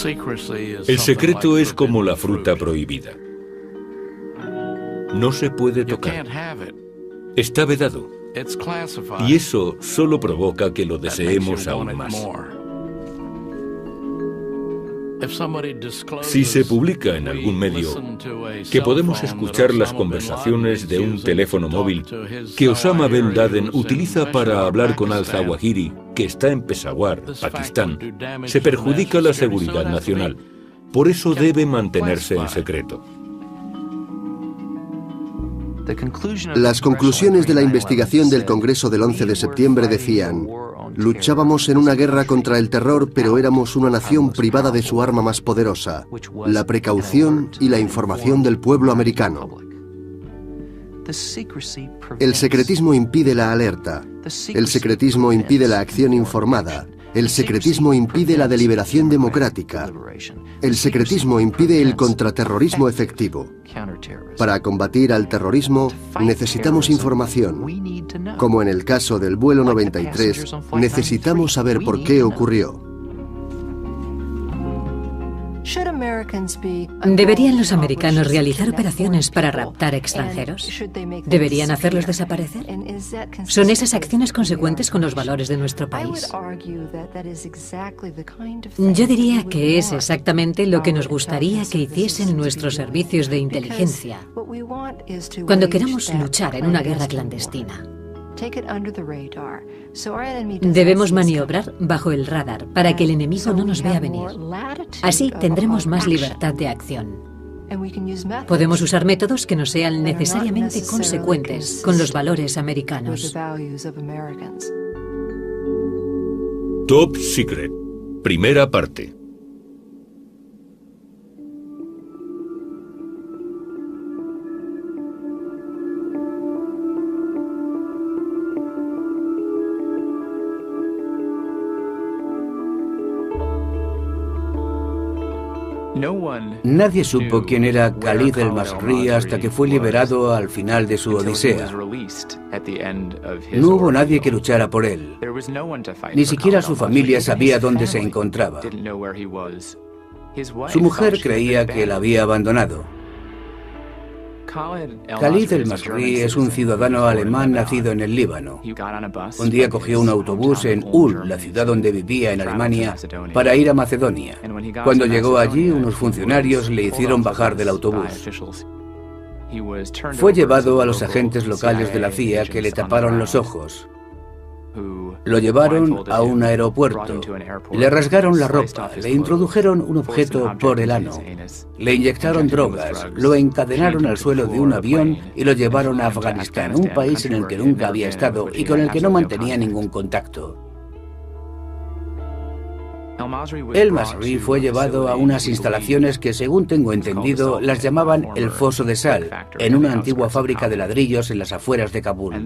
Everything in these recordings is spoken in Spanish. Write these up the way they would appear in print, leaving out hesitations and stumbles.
El secreto es como la fruta prohibida. No se puede tocar. Está vedado. Y eso solo provoca que lo deseemos aún más. Si se publica en algún medio que podemos escuchar las conversaciones de un teléfono móvil que Osama bin Laden utiliza para hablar con al-Zawahiri, que está en Peshawar, Pakistán, se perjudica la seguridad nacional. Por eso debe mantenerse en secreto. Las conclusiones de la investigación del Congreso del 11 de septiembre decían: luchábamos en una guerra contra el terror, pero éramos una nación privada de su arma más poderosa, la precaución y la información del pueblo americano. El secretismo impide la alerta. El secretismo impide la acción informada. El secretismo impide la deliberación democrática. El secretismo impide el contraterrorismo efectivo. Para combatir al terrorismo necesitamos información. Como en el caso del vuelo 93, necesitamos saber por qué ocurrió. ¿Deberían los americanos realizar operaciones para raptar extranjeros? ¿Deberían hacerlos desaparecer? ¿Son esas acciones consecuentes con los valores de nuestro país? Yo diría que es exactamente lo que nos gustaría que hiciesen nuestros servicios de inteligencia cuando queramos luchar en una guerra clandestina. Debemos maniobrar bajo el radar para que el enemigo no nos vea venir. Así tendremos más libertad de acción. Podemos usar métodos que no sean necesariamente consecuentes con los valores americanos. Top Secret, primera parte. Nadie supo quién era Khalid el-Masri hasta que fue liberado al final de su odisea. No hubo nadie que luchara por él. Ni siquiera su familia sabía dónde se encontraba. Su mujer creía que la había abandonado. Khalid el-Masri es un ciudadano alemán nacido en el Líbano. Un día cogió un autobús en Ul, la ciudad donde vivía en Alemania, para ir a Macedonia. Cuando llegó allí, unos funcionarios le hicieron bajar del autobús. Fue llevado a los agentes locales de la CIA, que le taparon los ojos. Lo llevaron a un aeropuerto, le rasgaron la ropa, le introdujeron un objeto por el ano, le inyectaron drogas, lo encadenaron al suelo de un avión y lo llevaron a Afganistán, un país en el que nunca había estado y con el que no mantenía ningún contacto. El-Masri fue llevado a unas instalaciones que, según tengo entendido, las llamaban el Foso de Sal, en una antigua fábrica de ladrillos en las afueras de Kabul.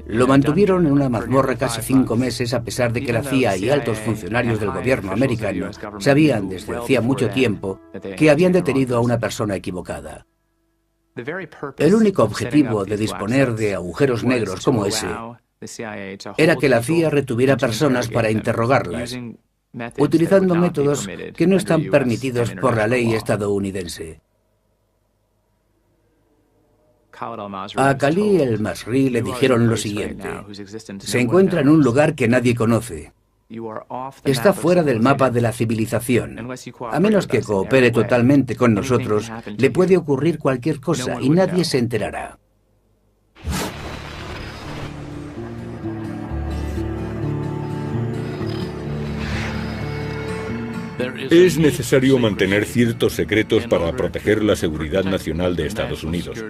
Lo mantuvieron en una mazmorra casi 5 meses, a pesar de que la CIA y altos funcionarios del gobierno americano sabían desde hacía mucho tiempo que habían detenido a una persona equivocada. El único objetivo de disponer de agujeros negros como ese era que la CIA retuviera personas para interrogarlas, utilizando métodos que no están permitidos por la ley estadounidense. A Khalid el-Masri le dijeron lo siguiente: se encuentra en un lugar que nadie conoce. Está fuera del mapa de la civilización. A menos que coopere totalmente con nosotros, le puede ocurrir cualquier cosa y nadie se enterará. Es necesario mantener ciertos secretos para proteger la seguridad nacional de Estados Unidos.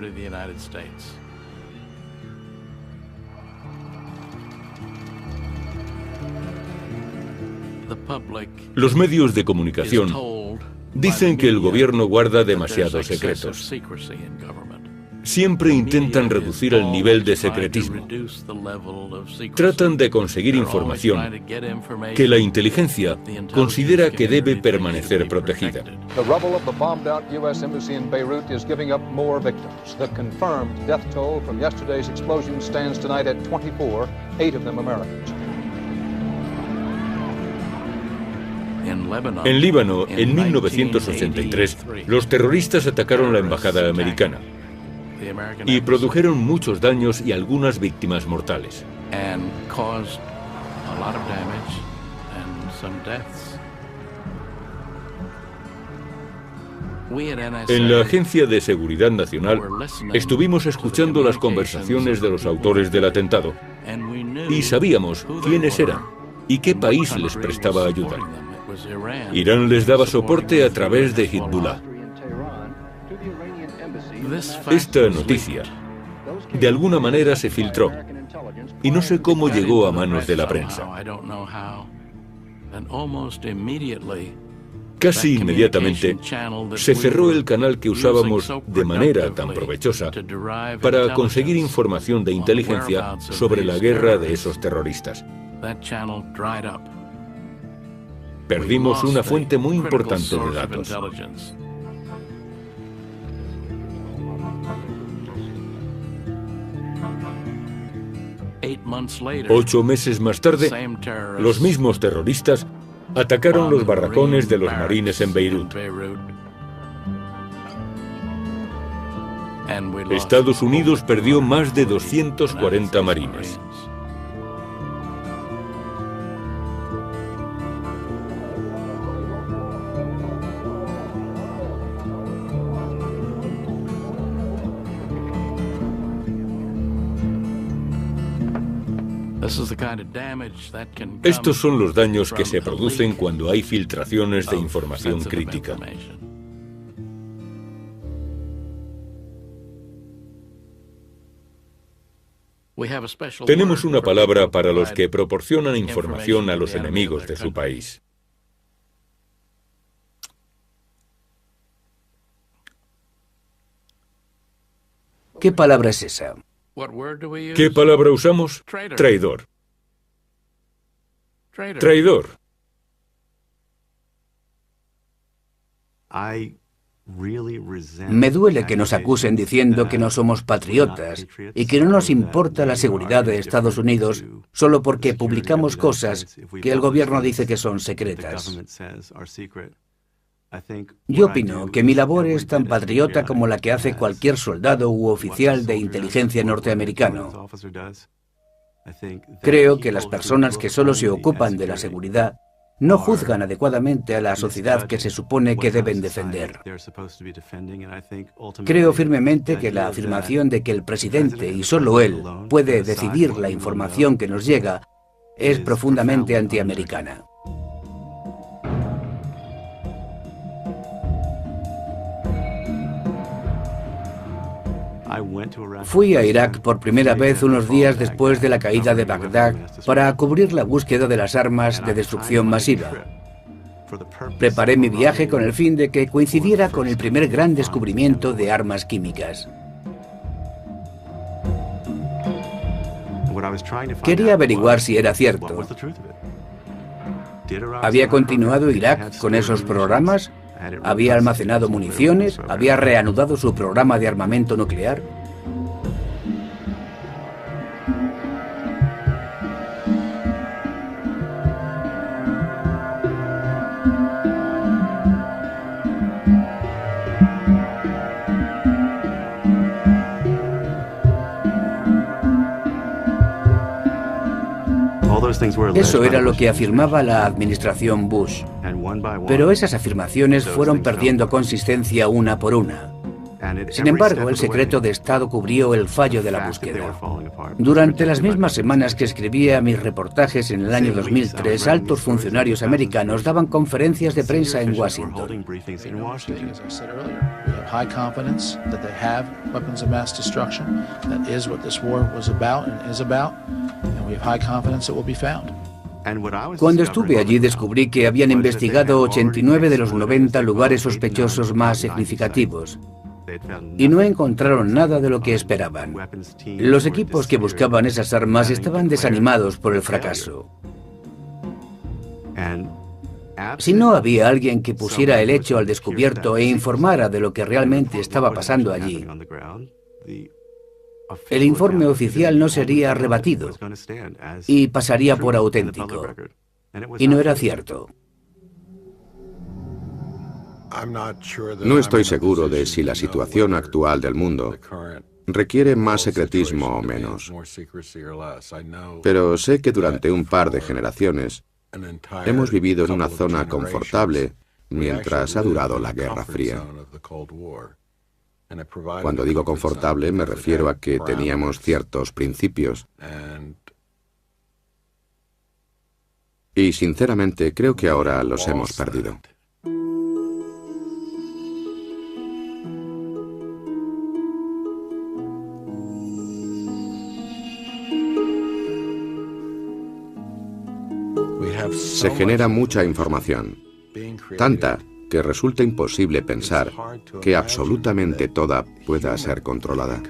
Los medios de comunicación dicen que el gobierno guarda demasiados secretos. Siempre intentan reducir el nivel de secretismo. Tratan de conseguir información que la inteligencia considera que debe permanecer protegida. The rubble of the bombed-out U.S. embassy in Beirut is giving up more victims. The confirmed death toll from yesterday's explosion stands tonight at 24, 8 of them Americans. En Líbano, en 1983, los terroristas atacaron la embajada americana y produjeron muchos daños y algunas víctimas mortales. En la Agencia de Seguridad Nacional estuvimos escuchando las conversaciones de los autores del atentado y sabíamos quiénes eran y qué país les prestaba ayuda. Irán les daba soporte a través de Hezbollah. Esta noticia, de alguna manera, se filtró y no sé cómo llegó a manos de la prensa. Casi inmediatamente se cerró el canal que usábamos de manera tan provechosa para conseguir información de inteligencia sobre la guerra de esos terroristas. Perdimos una fuente muy importante de datos. 8 meses más tarde, los mismos terroristas atacaron los barracones de los marines en Beirut. Estados Unidos perdió más de 240 marines. Estos son los daños que se producen cuando hay filtraciones de información crítica. Tenemos una palabra para los que proporcionan información a los enemigos de su país. ¿Qué palabra es esa? ¿Qué palabra usamos? Traidor. Traidor. Me duele que nos acusen diciendo que no somos patriotas y que no nos importa la seguridad de Estados Unidos solo porque publicamos cosas que el gobierno dice que son secretas. Yo opino que mi labor es tan patriota como la que hace cualquier soldado u oficial de inteligencia norteamericano. Creo que las personas que solo se ocupan de la seguridad no juzgan adecuadamente a la sociedad que se supone que deben defender. Creo firmemente que la afirmación de que el presidente, y solo él, puede decidir la información que nos llega es profundamente antiamericana. Fui a Irak por primera vez unos días después de la caída de Bagdad para cubrir la búsqueda de las armas de destrucción masiva. Preparé mi viaje con el fin de que coincidiera con el primer gran descubrimiento de armas químicas. Quería averiguar si era cierto. ¿Había continuado Irak con esos programas? ¿Había almacenado municiones? ¿Había reanudado su programa de armamento nuclear? Eso era lo que afirmaba la administración Bush. Pero esas afirmaciones fueron perdiendo consistencia una por una. Sin embargo, el secreto de Estado cubrió el fallo de la búsqueda. Durante las mismas semanas que escribía mis reportajes en el año 2003, altos funcionarios americanos daban conferencias de prensa en Washington. Cuando estuve allí descubrí que habían investigado 89 de los 90 lugares sospechosos más significativos y no encontraron nada de lo que esperaban. Los equipos que buscaban esas armas estaban desanimados por el fracaso. Si no había alguien que pusiera el hecho al descubierto e informara de lo que realmente estaba pasando allí, el informe oficial no sería rebatido y pasaría por auténtico. Y no era cierto. No estoy seguro de si la situación actual del mundo requiere más secretismo o menos, pero sé que durante un par de generaciones hemos vivido en una zona confortable mientras ha durado la Guerra Fría. Cuando digo confortable me refiero a que teníamos ciertos principios y sinceramente creo que ahora los hemos perdido. Se genera mucha información, tanta que resulta imposible pensar que absolutamente toda pueda ser controlada.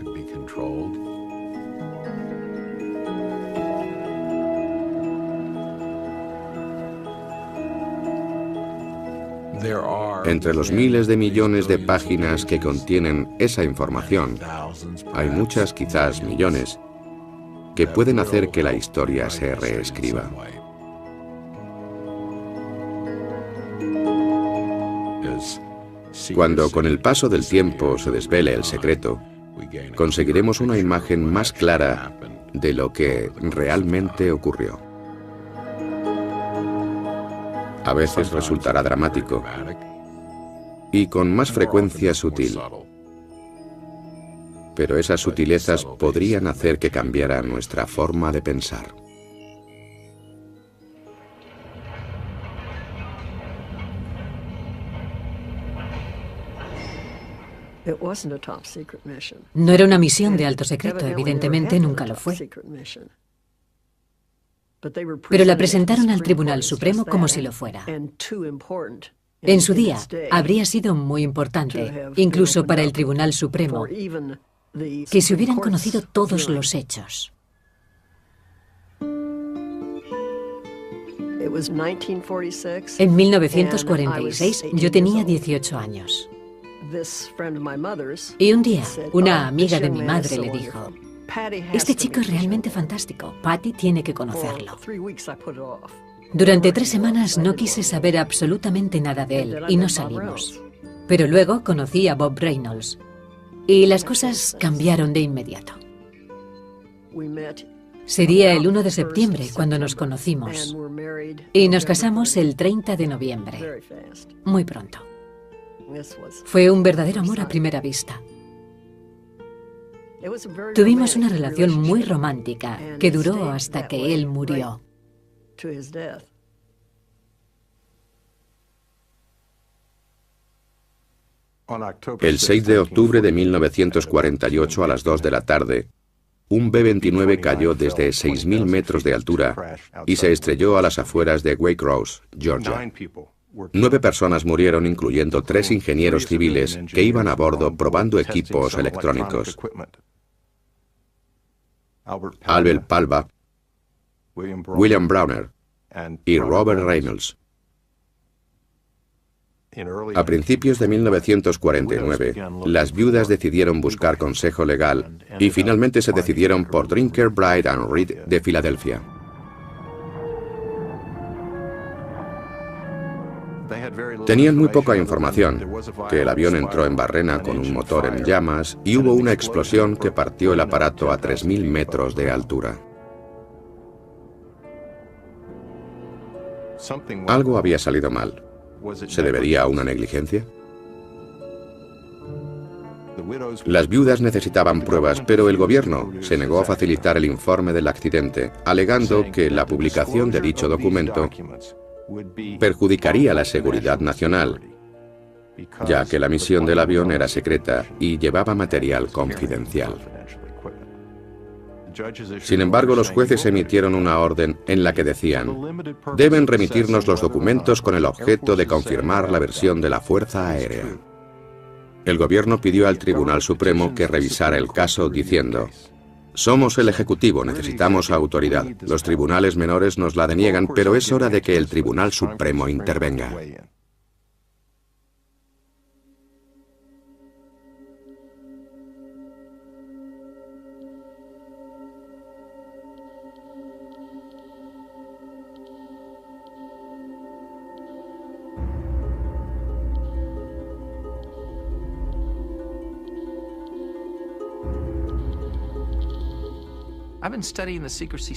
Entre los miles de millones de páginas que contienen esa información, hay muchas, quizás millones, que pueden hacer que la historia se reescriba. Cuando con el paso del tiempo se desvele el secreto, conseguiremos una imagen más clara de lo que realmente ocurrió. A veces resultará dramático y con más frecuencia sutil, pero esas sutilezas podrían hacer que cambiara nuestra forma de pensar. No era una misión de alto secreto, evidentemente nunca lo fue. Pero la presentaron al Tribunal Supremo como si lo fuera. En su día, habría sido muy importante, incluso para el Tribunal Supremo, que se hubieran conocido todos los hechos. En 1946, yo tenía 18 años. Y un día, una amiga de mi madre le dijo: este chico es realmente fantástico, Patty tiene que conocerlo. Durante 3 semanas no quise saber absolutamente nada de él y no salimos. Pero luego conocí a Bob Reynolds y las cosas cambiaron de inmediato. Sería el 1 de septiembre cuando nos conocimos y nos casamos el 30 de noviembre, muy pronto. Fue un verdadero amor a primera vista. Tuvimos una relación muy romántica que duró hasta que él murió. El 6 de octubre de 1948 a las 2 de la tarde, un B-29 cayó desde 6.000 metros de altura y se estrelló a las afueras de Waycross, Georgia. 9 personas murieron, incluyendo 3 ingenieros civiles que iban a bordo probando equipos electrónicos. Albert Palva, William Browner y Robert Reynolds. A principios de 1949, las viudas decidieron buscar consejo legal y finalmente se decidieron por Drinker, Bright and Reed de Filadelfia. Tenían muy poca información, que el avión entró en barrena con un motor en llamas y hubo una explosión que partió el aparato a 3.000 metros de altura. Algo había salido mal. ¿Se debería a una negligencia? Las viudas necesitaban pruebas, pero el gobierno se negó a facilitar el informe del accidente, alegando que la publicación de dicho documento perjudicaría la seguridad nacional, ya que la misión del avión era secreta y llevaba material confidencial. Sin embargo, los jueces emitieron una orden en la que decían: deben remitirnos los documentos con el objeto de confirmar la versión de la Fuerza Aérea. El gobierno pidió al Tribunal Supremo que revisara el caso diciendo: somos el Ejecutivo, necesitamos autoridad. Los tribunales menores nos la deniegan, pero es hora de que el Tribunal Supremo intervenga.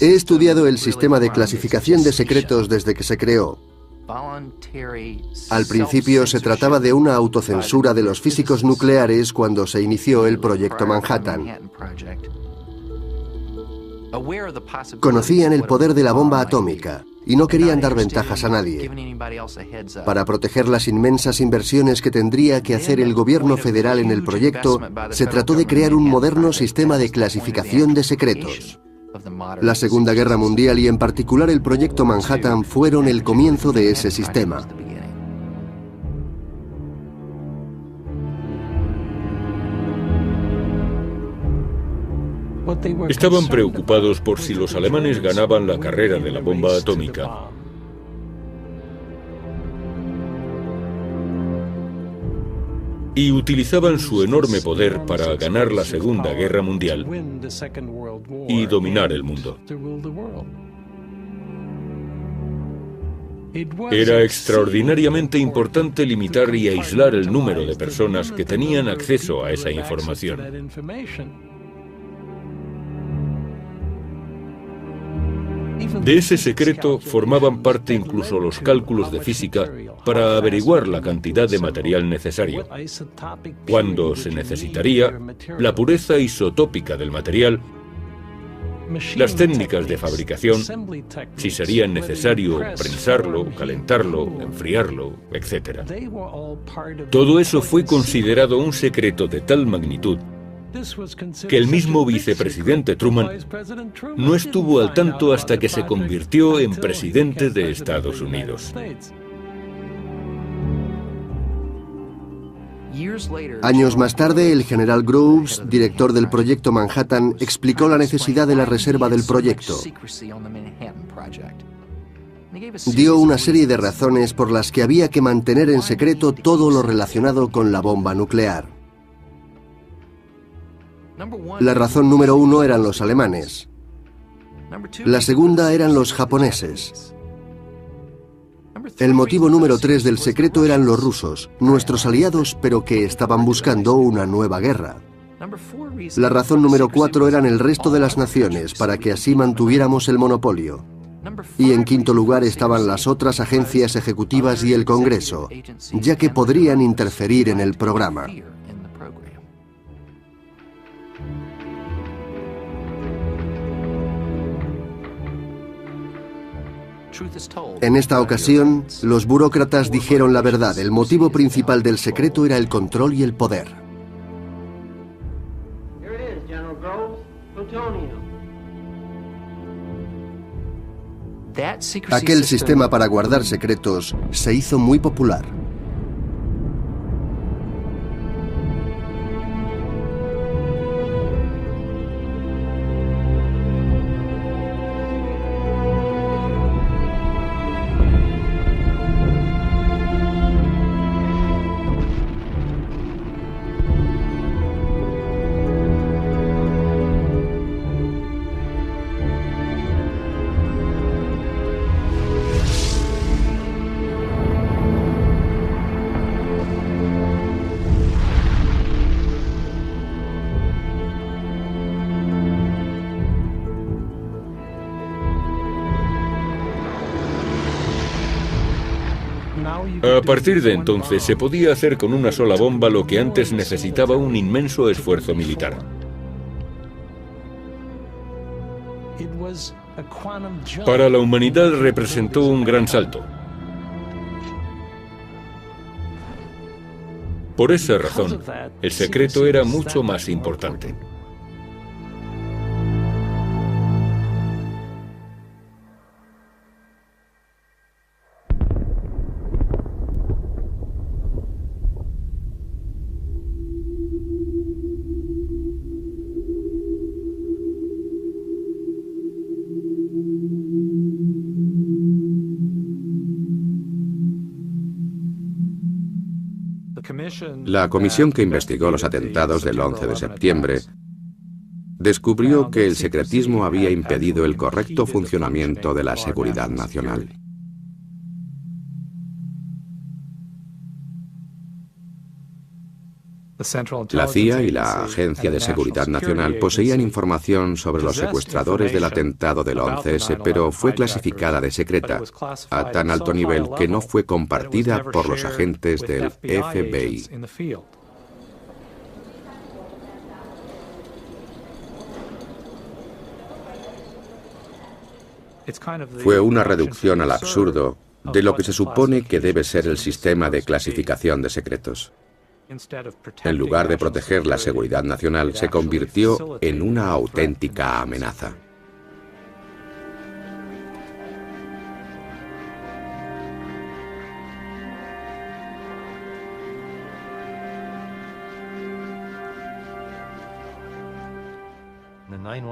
He estudiado el sistema de clasificación de secretos desde que se creó. Al principio se trataba de una autocensura de los físicos nucleares cuando se inició el proyecto Manhattan. Conocían el poder de la bomba atómica y no querían dar ventajas a nadie. Para proteger las inmensas inversiones que tendría que hacer el gobierno federal en el proyecto, se trató de crear un moderno sistema de clasificación de secretos. La Segunda Guerra Mundial y en particular el proyecto Manhattan fueron el comienzo de ese sistema. Estaban preocupados por si los alemanes ganaban la carrera de la bomba atómica. Y utilizaban su enorme poder para ganar la Segunda Guerra Mundial y dominar el mundo. Era extraordinariamente importante limitar y aislar el número de personas que tenían acceso a esa información. De ese secreto formaban parte incluso los cálculos de física para averiguar la cantidad de material necesario, cuándo se necesitaría, la pureza isotópica del material, las técnicas de fabricación, si sería necesario prensarlo, calentarlo, enfriarlo, etc. Todo eso fue considerado un secreto de tal magnitud que el mismo vicepresidente Truman no estuvo al tanto hasta que se convirtió en presidente de Estados Unidos. Años más tarde, el general Groves, director del proyecto Manhattan, explicó la necesidad de la reserva del proyecto. Dio una serie de razones por las que había que mantener en secreto todo lo relacionado con la bomba nuclear. La razón número 1 eran los alemanes. La segunda eran los japoneses. El motivo número 3 del secreto eran los rusos, nuestros aliados, pero que estaban buscando una nueva guerra. La razón número 4 eran el resto de las naciones, para que así mantuviéramos el monopolio. Y en quinto lugar estaban las otras agencias ejecutivas y el Congreso, ya que podrían interferir en el programa. En esta ocasión, los burócratas dijeron la verdad. El motivo principal del secreto era el control y el poder. Aquel sistema para guardar secretos se hizo muy popular. A partir de entonces se podía hacer con una sola bomba lo que antes necesitaba un inmenso esfuerzo militar. Para la humanidad representó un gran salto. Por esa razón, el secreto era mucho más importante. La comisión que investigó los atentados del 11 de septiembre descubrió que el secretismo había impedido el correcto funcionamiento de la seguridad nacional. La CIA y la Agencia de Seguridad Nacional poseían información sobre los secuestradores del atentado del 11S, pero fue clasificada de secreta, a tan alto nivel que no fue compartida por los agentes del FBI. Fue una reducción al absurdo de lo que se supone que debe ser el sistema de clasificación de secretos. En lugar de proteger la seguridad nacional, se convirtió en una auténtica amenaza.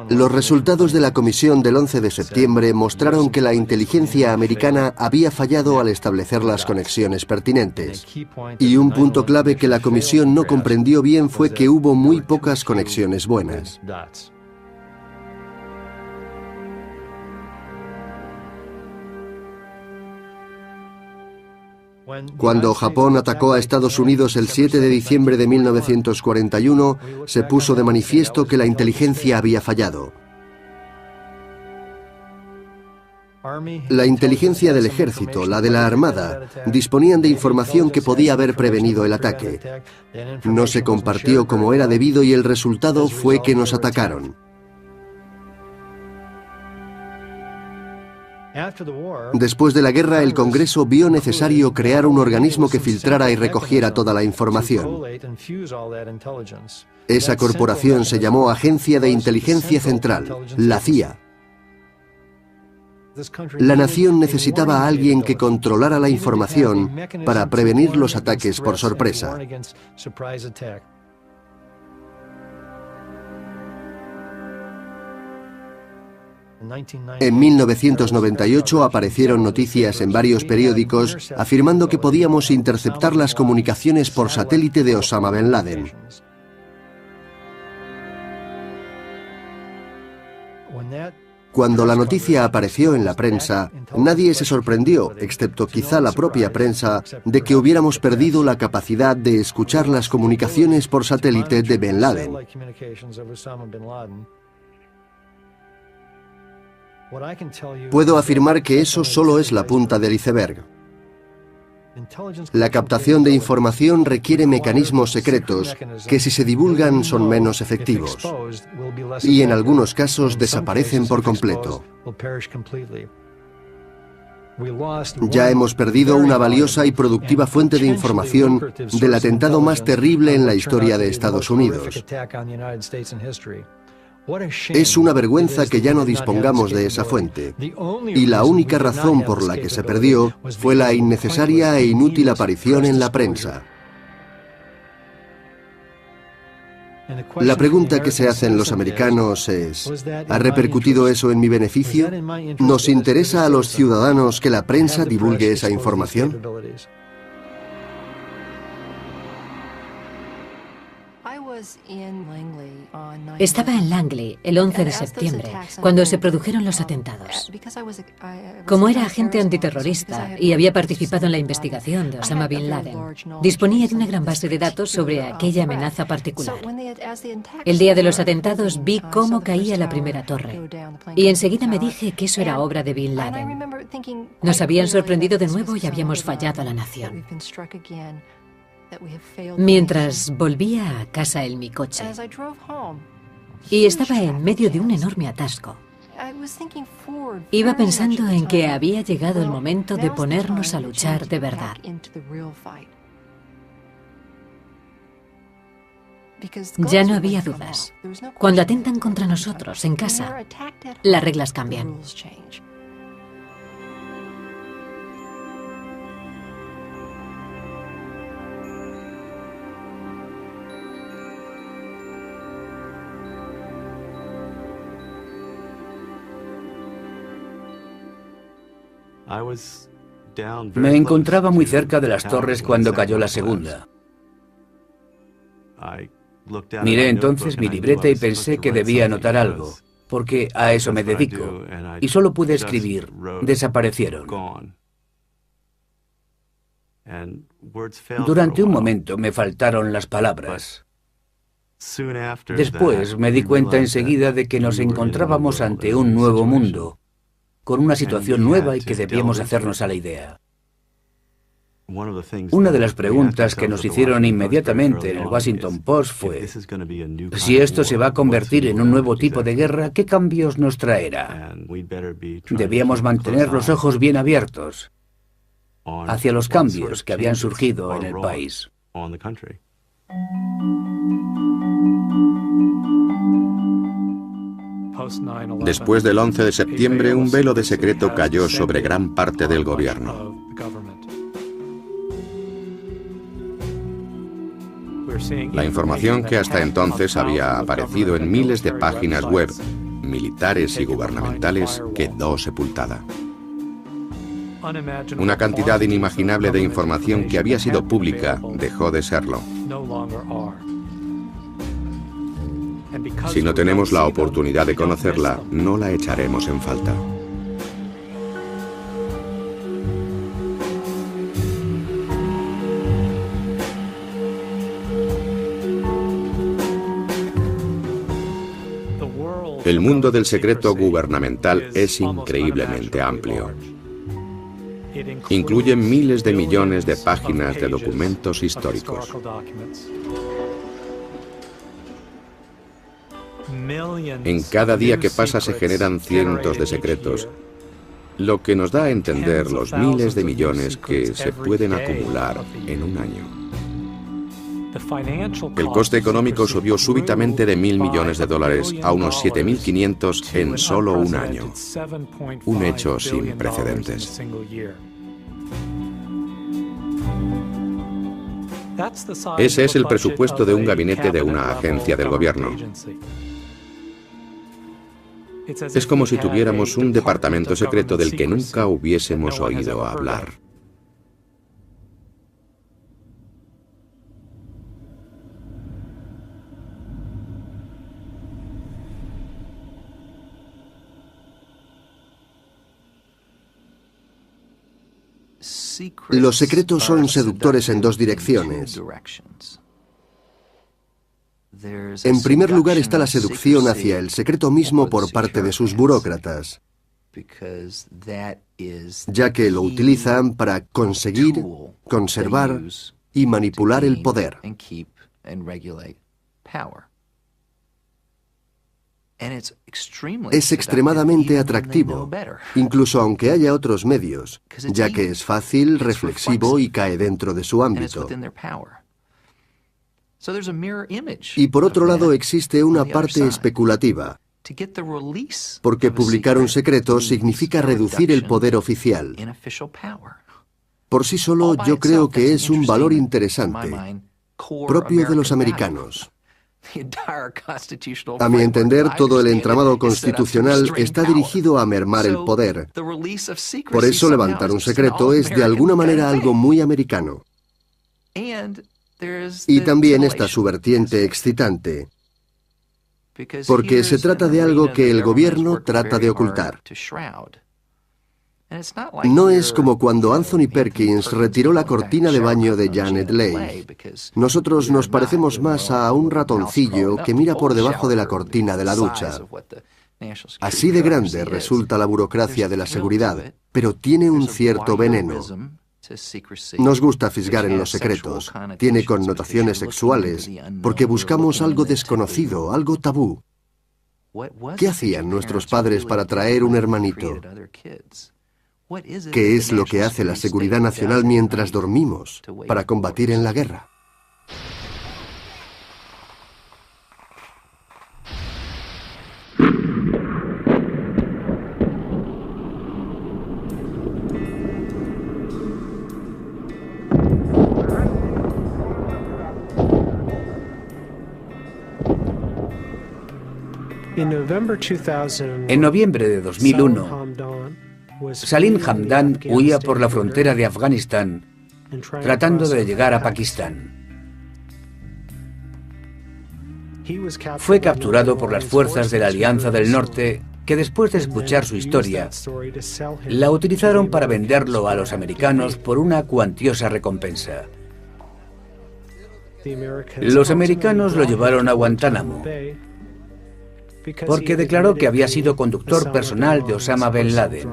Los resultados de la comisión del 11 de septiembre mostraron que la inteligencia americana había fallado al establecer las conexiones pertinentes. Y un punto clave que la comisión no comprendió bien fue que hubo muy pocas conexiones buenas. Cuando Japón atacó a Estados Unidos el 7 de diciembre de 1941, se puso de manifiesto que la inteligencia había fallado. La inteligencia del ejército, la de la armada, disponían de información que podía haber prevenido el ataque. No se compartió como era debido y el resultado fue que nos atacaron. Después de la guerra, el Congreso vio necesario crear un organismo que filtrara y recogiera toda la información. Esa corporación se llamó Agencia de Inteligencia Central, la CIA. La nación necesitaba a alguien que controlara la información para prevenir los ataques por sorpresa. En 1998 aparecieron noticias en varios periódicos afirmando que podíamos interceptar las comunicaciones por satélite de Osama Bin Laden. Cuando la noticia apareció en la prensa, nadie se sorprendió, excepto quizá la propia prensa, de que hubiéramos perdido la capacidad de escuchar las comunicaciones por satélite de Bin Laden. Puedo afirmar que eso solo es la punta del iceberg. La captación de información requiere mecanismos secretos que si se divulgan son menos efectivos y en algunos casos desaparecen por completo. Ya hemos perdido una valiosa y productiva fuente de información del atentado más terrible en la historia de Estados Unidos. Es una vergüenza que ya no dispongamos de esa fuente, y la única razón por la que se perdió fue la innecesaria e inútil aparición en la prensa. La pregunta que se hacen los americanos es, ¿ha repercutido eso en mi beneficio? ¿Nos interesa a los ciudadanos que la prensa divulgue esa información? Estaba en Langley el 11 de septiembre, cuando se produjeron los atentados. Como era agente antiterrorista y había participado en la investigación de Osama Bin Laden, disponía de una gran base de datos sobre aquella amenaza particular. El día de los atentados vi cómo caía la primera torre y enseguida me dije que eso era obra de Bin Laden. Nos habían sorprendido de nuevo y habíamos fallado a la nación. Mientras volvía a casa en mi coche y estaba en medio de un enorme atasco, iba pensando en que había llegado el momento de ponernos a luchar de verdad. Ya no había dudas. Cuando atentan contra nosotros en casa, las reglas cambian. Me encontraba muy cerca de las torres cuando cayó la segunda. Miré entonces mi libreta y pensé que debía anotar algo, porque a eso me dedico, y solo pude escribir, desaparecieron. Durante un momento me faltaron las palabras. Después me di cuenta enseguida de que nos encontrábamos ante un nuevo mundo, con una situación nueva y que debíamos hacernos a la idea. Una de las preguntas que nos hicieron inmediatamente en el Washington Post fue: si esto se va a convertir en un nuevo tipo de guerra, ¿qué cambios nos traerá? Debíamos mantener los ojos bien abiertos hacia los cambios que habían surgido en el país. Después del 11 de septiembre, un velo de secreto cayó sobre gran parte del gobierno. La información que hasta entonces había aparecido en miles de páginas web, militares y gubernamentales, quedó sepultada. Una cantidad inimaginable de información que había sido pública dejó de serlo. Si no tenemos la oportunidad de conocerla, no la echaremos en falta. El mundo del secreto gubernamental es increíblemente amplio. Incluye miles de millones de páginas de documentos históricos. En cada día que pasa se generan cientos de secretos, lo que nos da a entender los miles de millones que se pueden acumular en un año. El coste económico subió súbitamente de $1.000 millones a unos 7.500 en solo un año. Un hecho sin precedentes. Ese es el presupuesto de un gabinete de una agencia del gobierno. Es como si tuviéramos un departamento secreto del que nunca hubiésemos oído hablar. Los secretos son seductores en dos direcciones. En primer lugar está la seducción hacia el secreto mismo por parte de sus burócratas, ya que lo utilizan para conseguir, conservar y manipular el poder. Es extremadamente atractivo, incluso aunque haya otros medios, ya que es fácil, reflexivo y cae dentro de su ámbito. Y por otro lado existe una parte especulativa, porque publicar un secreto significa reducir el poder oficial. Por sí solo yo creo que es un valor interesante, propio de los americanos. A mi entender, todo el entramado constitucional está dirigido a mermar el poder. Por eso levantar un secreto es de alguna manera algo muy americano. Y también está su vertiente excitante, porque se trata de algo que el gobierno trata de ocultar. No es como cuando Anthony Perkins retiró la cortina de baño de Janet Leigh. Nosotros nos parecemos más a un ratoncillo que mira por debajo de la cortina de la ducha. Así de grande resulta la burocracia de la seguridad, pero tiene un cierto veneno. Nos gusta fisgar en los secretos, tiene connotaciones sexuales, porque buscamos algo desconocido, algo tabú. ¿Qué hacían nuestros padres para traer un hermanito? ¿Qué es lo que hace la seguridad nacional mientras dormimos para combatir en la guerra? En noviembre de 2001, Salim Hamdan huía por la frontera de Afganistán, tratando de llegar a Pakistán. Fue capturado por las fuerzas de la Alianza del Norte que después de escuchar su historia, la utilizaron para venderlo a los americanos por una cuantiosa recompensa. Los americanos lo llevaron a Guantánamo porque declaró que había sido conductor personal de Osama Bin Laden.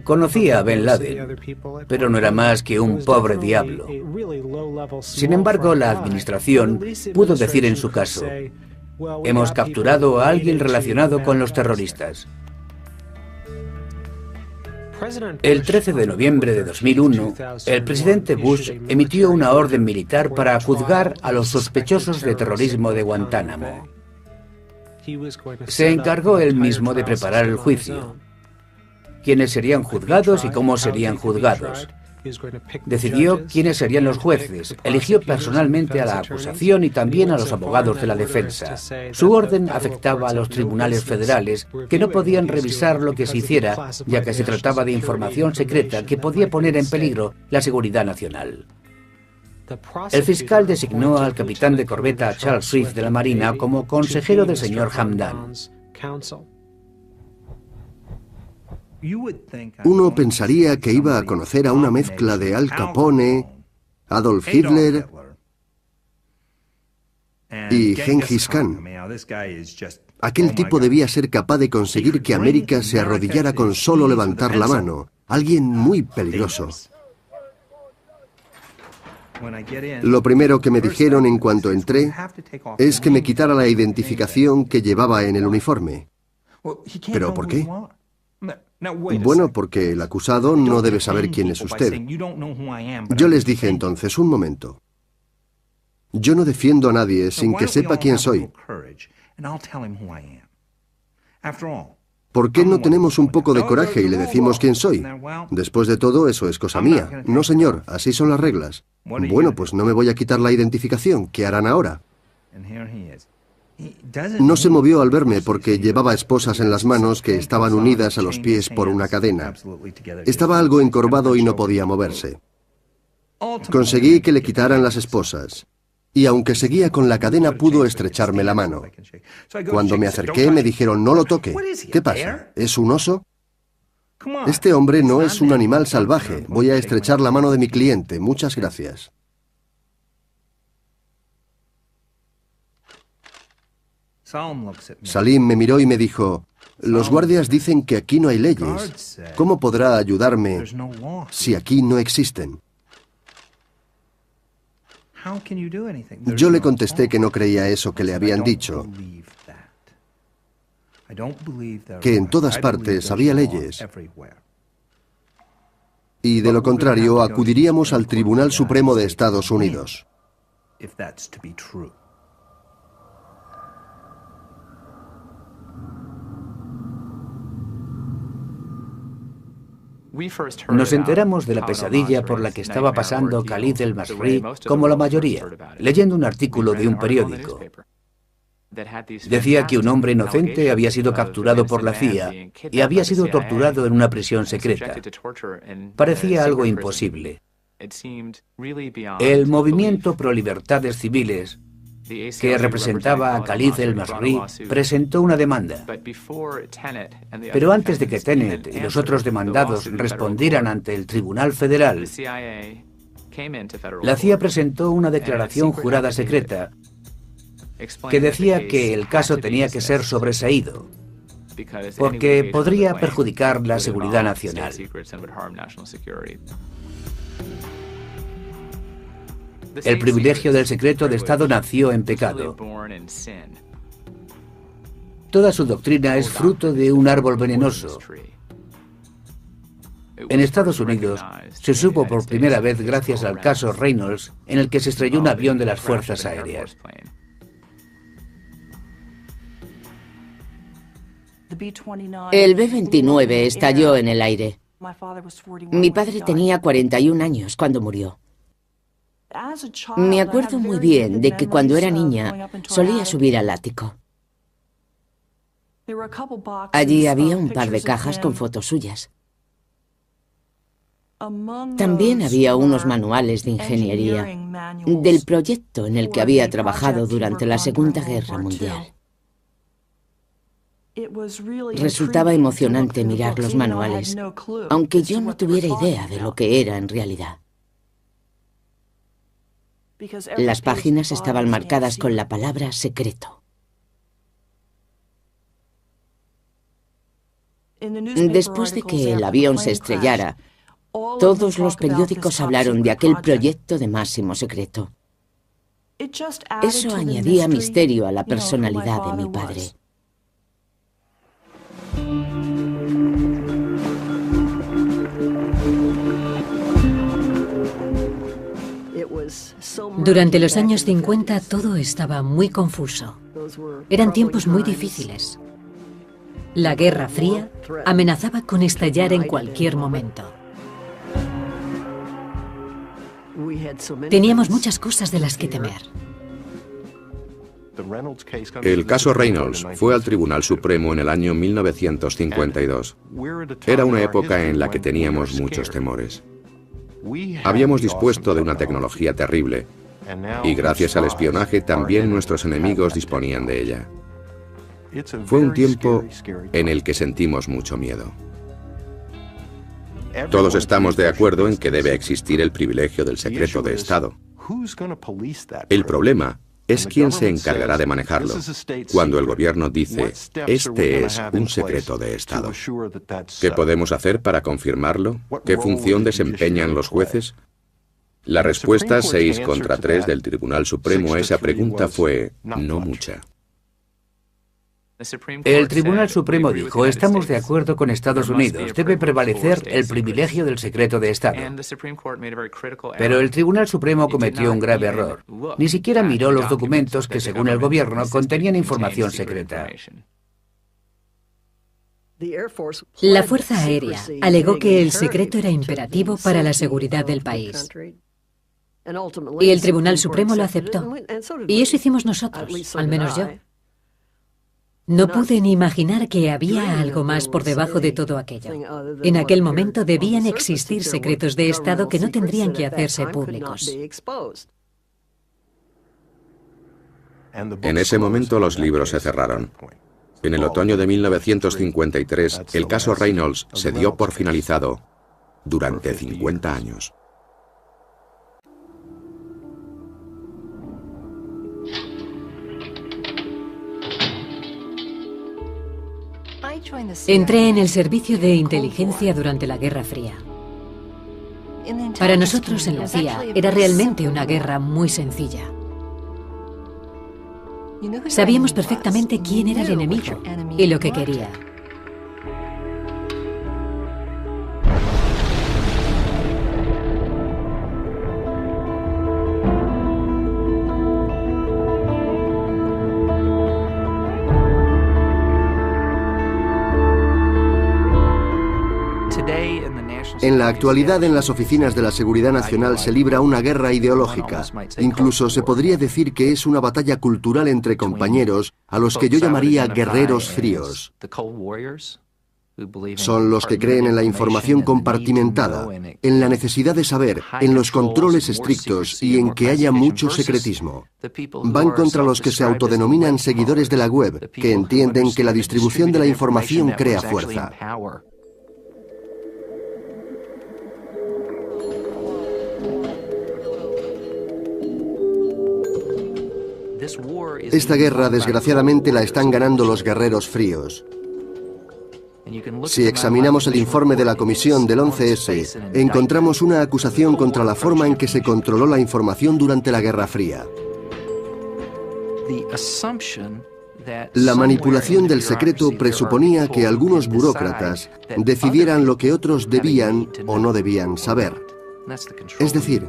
Conocía a Bin Laden, pero no era más que un pobre diablo. Sin embargo, la administración pudo decir en su caso: hemos capturado a alguien relacionado con los terroristas. El 13 de noviembre de 2001, el presidente Bush emitió una orden militar para juzgar a los sospechosos de terrorismo de Guantánamo. Se encargó él mismo de preparar el juicio, quiénes serían juzgados y cómo serían juzgados. Decidió quiénes serían los jueces, eligió personalmente a la acusación y también a los abogados de la defensa. Su orden afectaba a los tribunales federales, que no podían revisar lo que se hiciera, ya que se trataba de información secreta que podía poner en peligro la seguridad nacional. El fiscal designó al capitán de corbeta Charles Swift de la Marina como consejero del señor Hamdan. Uno pensaría que iba a conocer a una mezcla de Al Capone, Adolf Hitler y Gengis Khan. Aquel tipo debía ser capaz de conseguir que América se arrodillara con solo levantar la mano. Alguien muy peligroso. Lo primero que me dijeron en cuanto entré es que me quitara la identificación que llevaba en el uniforme. ¿Pero por qué? Bueno, porque el acusado no debe saber quién es usted. Yo les dije entonces, un momento. Yo no defiendo a nadie sin que sepa quién soy. ¿Por qué no tenemos un poco de coraje y le decimos quién soy? Después de todo, eso es cosa mía. No, señor, así son las reglas. Bueno, pues no me voy a quitar la identificación. ¿Qué harán ahora? No se movió al verme porque llevaba esposas en las manos que estaban unidas a los pies por una cadena. Estaba algo encorvado y no podía moverse. Conseguí que le quitaran las esposas. Y aunque seguía con la cadena, pudo estrecharme la mano. Cuando me acerqué, me dijeron: no lo toque. ¿Qué pasa? ¿Es un oso? Este hombre no es un animal salvaje. Voy a estrechar la mano de mi cliente. Muchas gracias. Salim me miró y me dijo: los guardias dicen que aquí no hay leyes. ¿Cómo podrá ayudarme si aquí no existen? Yo le contesté que no creía eso que le habían dicho, que en todas partes había leyes. Y de lo contrario, acudiríamos al Tribunal Supremo de Estados Unidos. Nos enteramos de la pesadilla por la que estaba pasando Khalid el-Masri, como la mayoría, leyendo un artículo de un periódico. Decía que un hombre inocente había sido capturado por la CIA y había sido torturado en una prisión secreta. Parecía algo imposible. El movimiento pro libertades civiles, que representaba a Khalid el-Masri, presentó una demanda. Pero antes de que Tenet y los otros demandados respondieran ante el Tribunal Federal, la CIA presentó una declaración jurada secreta que decía que el caso tenía que ser sobreseído, porque podría perjudicar la seguridad nacional. El privilegio del secreto de Estado nació en pecado. Toda su doctrina es fruto de un árbol venenoso. En Estados Unidos se supo por primera vez gracias al caso Reynolds, en el que se estrelló un avión de las Fuerzas Aéreas. El B-29 estalló en el aire. Mi padre tenía 41 años cuando murió. Me acuerdo muy bien de que cuando era niña solía subir al ático. Allí había un par de cajas con fotos suyas. También había unos manuales de ingeniería del proyecto en el que había trabajado durante la Segunda Guerra Mundial. Resultaba emocionante mirar los manuales, aunque yo no tuviera idea de lo que era en realidad. Las páginas estaban marcadas con la palabra secreto. Después de que el avión se estrellara, todos los periódicos hablaron de aquel proyecto de máximo secreto. Eso añadía misterio a la personalidad de mi padre. Durante los años 50 todo estaba muy confuso. Eran tiempos muy difíciles. La Guerra Fría amenazaba con estallar en cualquier momento. Teníamos muchas cosas de las que temer. El caso Reynolds fue al Tribunal Supremo en el año 1952. Era una época en la que teníamos muchos temores. Habíamos dispuesto de una tecnología terrible, y gracias al espionaje también nuestros enemigos disponían de ella. Fue un tiempo en el que sentimos mucho miedo. Todos estamos de acuerdo en que debe existir el privilegio del secreto de Estado. El problema es quién se encargará de manejarlo. Cuando el gobierno dice, este es un secreto de Estado. ¿Qué podemos hacer para confirmarlo? ¿Qué función desempeñan los jueces? La respuesta 6 contra 3 del Tribunal Supremo a esa pregunta fue, no mucha. El Tribunal Supremo dijo, estamos de acuerdo con Estados Unidos, debe prevalecer el privilegio del secreto de Estado. Pero el Tribunal Supremo cometió un grave error. Ni siquiera miró los documentos que, según el gobierno, contenían información secreta. La Fuerza Aérea alegó que el secreto era imperativo para la seguridad del país. Y el Tribunal Supremo lo aceptó. Y eso hicimos nosotros, al menos yo. No pude ni imaginar que había algo más por debajo de todo aquello. En aquel momento debían existir secretos de Estado que no tendrían que hacerse públicos. En ese momento los libros se cerraron. En el otoño de 1953, el caso Reynolds se dio por finalizado durante 50 años. Entré en el servicio de inteligencia durante la Guerra Fría. Para nosotros en la CIA era realmente una guerra muy sencilla. Sabíamos perfectamente quién era el enemigo y lo que quería. En la actualidad, en las oficinas de la Seguridad Nacional se libra una guerra ideológica. Incluso se podría decir que es una batalla cultural entre compañeros a los que yo llamaría guerreros fríos. Son los que creen en la información compartimentada, en la necesidad de saber, en los controles estrictos y en que haya mucho secretismo. Van contra los que se autodenominan seguidores de la web, que entienden que la distribución de la información crea fuerza. Esta guerra, desgraciadamente, la están ganando los guerreros fríos. Si examinamos el informe de la comisión del 11S, encontramos una acusación contra la forma en que se controló la información durante la Guerra Fría. La manipulación del secreto presuponía que algunos burócratas decidieran lo que otros debían o no debían saber. Es decir,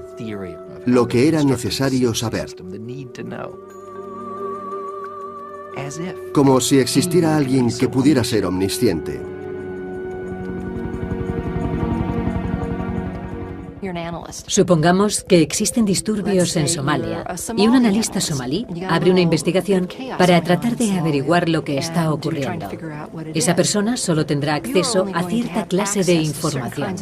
lo que era necesario saber. Como si existiera alguien que pudiera ser omnisciente. Supongamos que existen disturbios en Somalia y un analista somalí abre una investigación para tratar de averiguar lo que está ocurriendo. Esa persona solo tendrá acceso a cierta clase de información.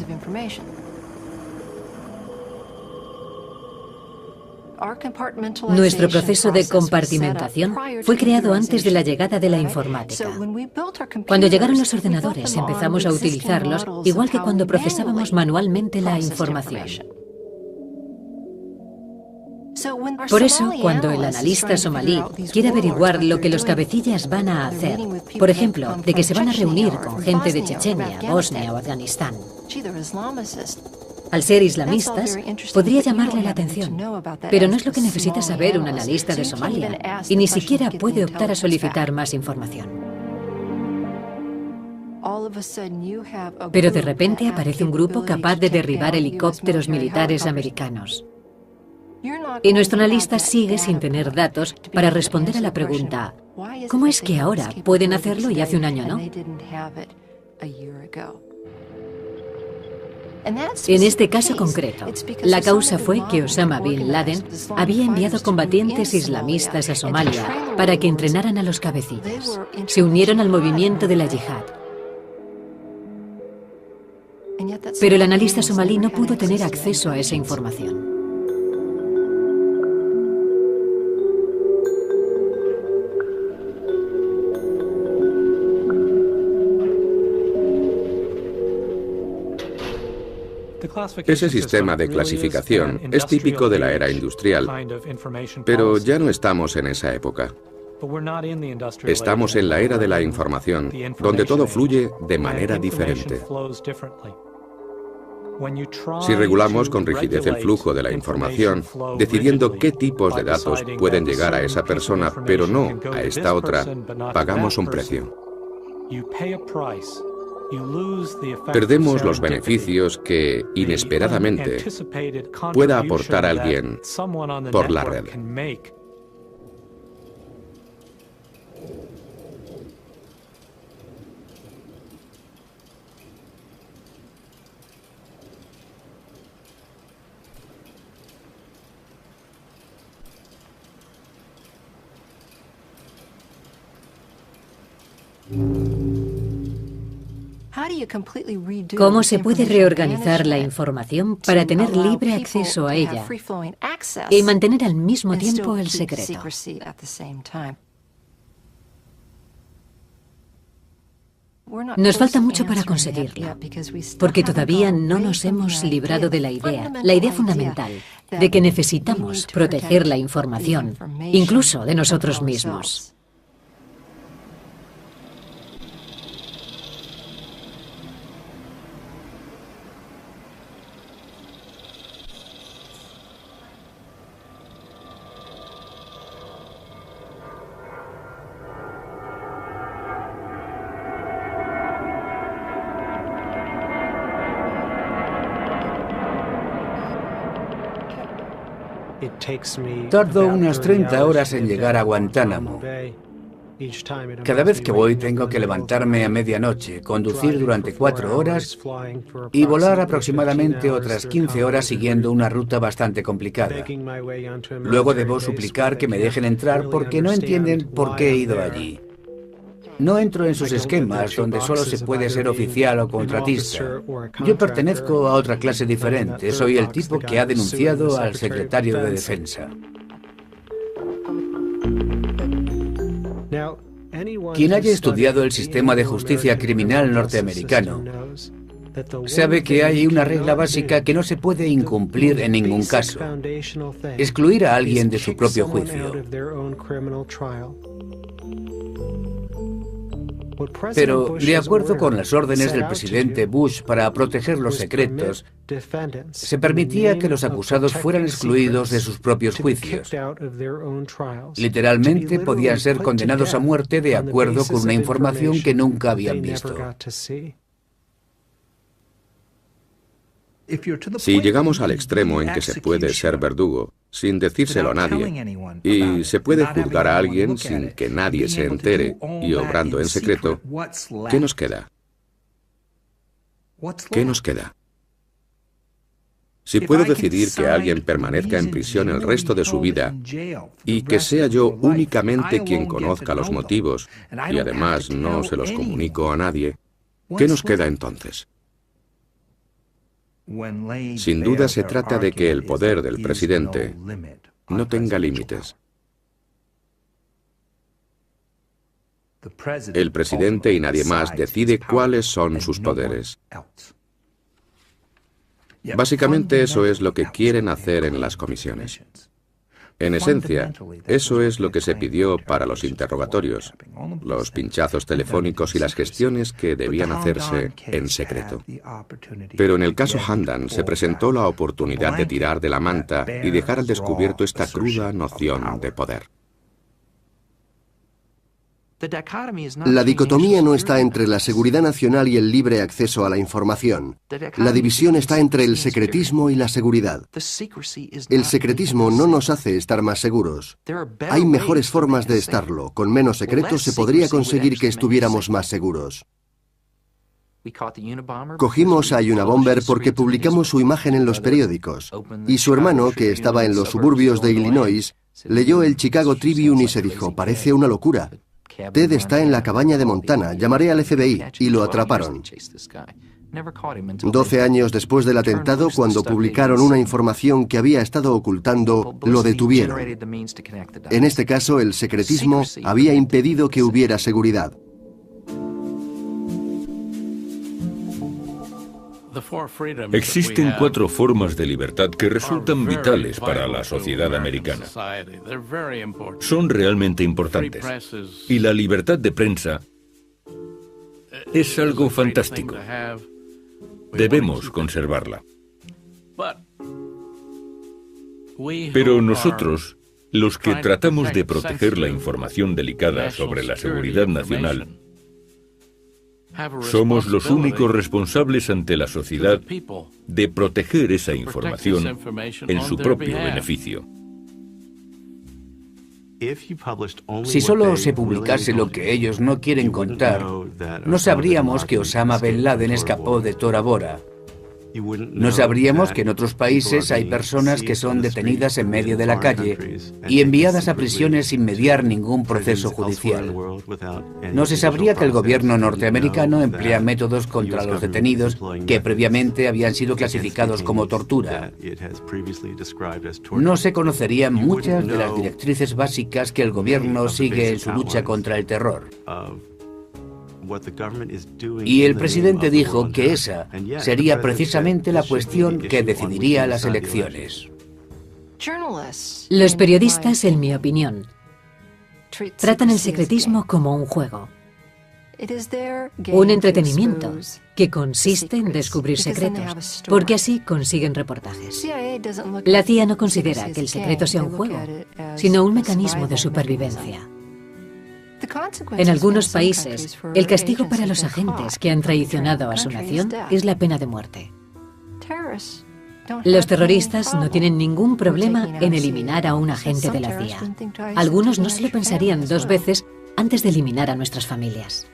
Nuestro proceso de compartimentación fue creado antes de la llegada de la informática. Cuando llegaron los ordenadores, empezamos a utilizarlos igual que cuando procesábamos manualmente la información. Por eso, cuando el analista somalí quiere averiguar lo que los cabecillas van a hacer, por ejemplo, de que se van a reunir con gente de Chechenia, Bosnia o Afganistán, al ser islamistas, podría llamarle la atención, pero no es lo que necesita saber un analista de Somalia, y ni siquiera puede optar a solicitar más información. Pero de repente aparece un grupo capaz de derribar helicópteros militares americanos. Y nuestro analista sigue sin tener datos para responder a la pregunta, ¿cómo es que ahora pueden hacerlo y hace un año no? En este caso concreto, la causa fue que Osama Bin Laden había enviado combatientes islamistas a Somalia para que entrenaran a los cabecillas. Se unieron al movimiento de la yihad. Pero el analista somalí no pudo tener acceso a esa información. Ese sistema de clasificación es típico de la era industrial, pero ya no estamos en esa época. Estamos en la era de la información, donde todo fluye de manera diferente. Si regulamos con rigidez el flujo de la información, decidiendo qué tipos de datos pueden llegar a esa persona, pero no a esta otra, pagamos un precio. Perdemos los beneficios que, inesperadamente, pueda aportar alguien por la red. ¿Cómo se puede reorganizar la información para tener libre acceso a ella y mantener al mismo tiempo el secreto? Nos falta mucho para conseguirlo, porque todavía no nos hemos librado de la idea fundamental, de que necesitamos proteger la información, incluso de nosotros mismos. Tardo unas 30 horas en llegar a Guantánamo. Cada vez que voy tengo que levantarme a medianoche, conducir durante 4 horas y volar aproximadamente otras 15 horas siguiendo una ruta bastante complicada. Luego debo suplicar que me dejen entrar porque no entienden por qué he ido allí. No entro en sus esquemas donde solo se puede ser oficial o contratista. Yo pertenezco a otra clase diferente. Soy el tipo que ha denunciado al secretario de Defensa. Quien haya estudiado el sistema de justicia criminal norteamericano sabe que hay una regla básica que no se puede incumplir en ningún caso: excluir a alguien de su propio juicio. Pero, de acuerdo con las órdenes del presidente Bush para proteger los secretos, se permitía que los acusados fueran excluidos de sus propios juicios. Literalmente podían ser condenados a muerte de acuerdo con una información que nunca habían visto. Si llegamos al extremo en que se puede ser verdugo sin decírselo a nadie y se puede juzgar a alguien sin que nadie se entere y obrando en secreto, ¿qué nos queda? ¿Qué nos queda? Si puedo decidir que alguien permanezca en prisión el resto de su vida y que sea yo únicamente quien conozca los motivos y además no se los comunico a nadie, ¿qué nos queda entonces? Sin duda se trata de que el poder del presidente no tenga límites. El presidente y nadie más decide cuáles son sus poderes. Básicamente eso es lo que quieren hacer en las comisiones. En esencia, eso es lo que se pidió para los interrogatorios, los pinchazos telefónicos y las gestiones que debían hacerse en secreto. Pero en el caso Hamdan se presentó la oportunidad de tirar de la manta y dejar al descubierto esta cruda noción de poder. La dicotomía no está entre la seguridad nacional y el libre acceso a la información. La división está entre el secretismo y la seguridad. El secretismo no nos hace estar más seguros. Hay mejores formas de estarlo. Con menos secretos se podría conseguir que estuviéramos más seguros. Cogimos a Unabomber porque publicamos su imagen en los periódicos. Y su hermano, que estaba en los suburbios de Illinois, leyó el Chicago Tribune y se dijo, parece una locura. Ted está en la cabaña de Montana, llamaré al FBI, y lo atraparon. 12 años después del atentado, cuando publicaron una información que había estado ocultando, lo detuvieron. En este caso, el secretismo había impedido que hubiera seguridad. Existen 4 formas de libertad que resultan vitales para la sociedad americana. Son realmente importantes. Y la libertad de prensa es algo fantástico. Debemos conservarla. Pero nosotros, los que tratamos de proteger la información delicada sobre la seguridad nacional, somos los únicos responsables ante la sociedad de proteger esa información en su propio beneficio. Si solo se publicase lo que ellos no quieren contar, no sabríamos que Osama Bin Laden escapó de Tora Bora. No sabríamos que en otros países hay personas que son detenidas en medio de la calle y enviadas a prisiones sin mediar ningún proceso judicial. No se sabría que el gobierno norteamericano emplea métodos contra los detenidos que previamente habían sido clasificados como tortura. No se conocerían muchas de las directrices básicas que el gobierno sigue en su lucha contra el terror. Y el presidente dijo que esa sería precisamente la cuestión que decidiría las elecciones. Los periodistas, en mi opinión, tratan el secretismo como un juego, un entretenimiento que consiste en descubrir secretos, porque así consiguen reportajes. La CIA no considera que el secreto sea un juego, sino un mecanismo de supervivencia. En algunos países, el castigo para los agentes que han traicionado a su nación es la pena de muerte. Los terroristas no tienen ningún problema en eliminar a un agente de la CIA. Algunos no se lo pensarían 2 veces antes de eliminar a nuestras familias.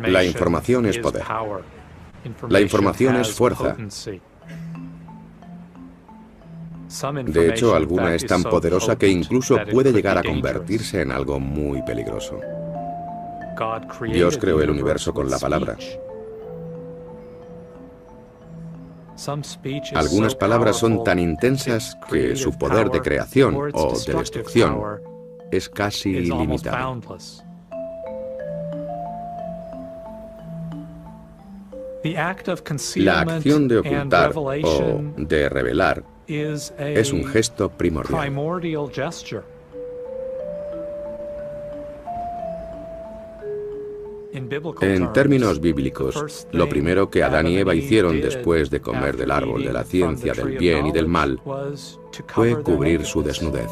La información es poder. La información es fuerza. De hecho, alguna es tan poderosa que incluso puede llegar a convertirse en algo muy peligroso. Dios creó el universo con la palabra. Algunas palabras son tan intensas que su poder de creación o de destrucción es casi ilimitado. La acción de ocultar o de revelar es un gesto primordial. En términos bíblicos, lo primero que Adán y Eva hicieron después de comer del árbol de la ciencia del bien y del mal fue cubrir su desnudez.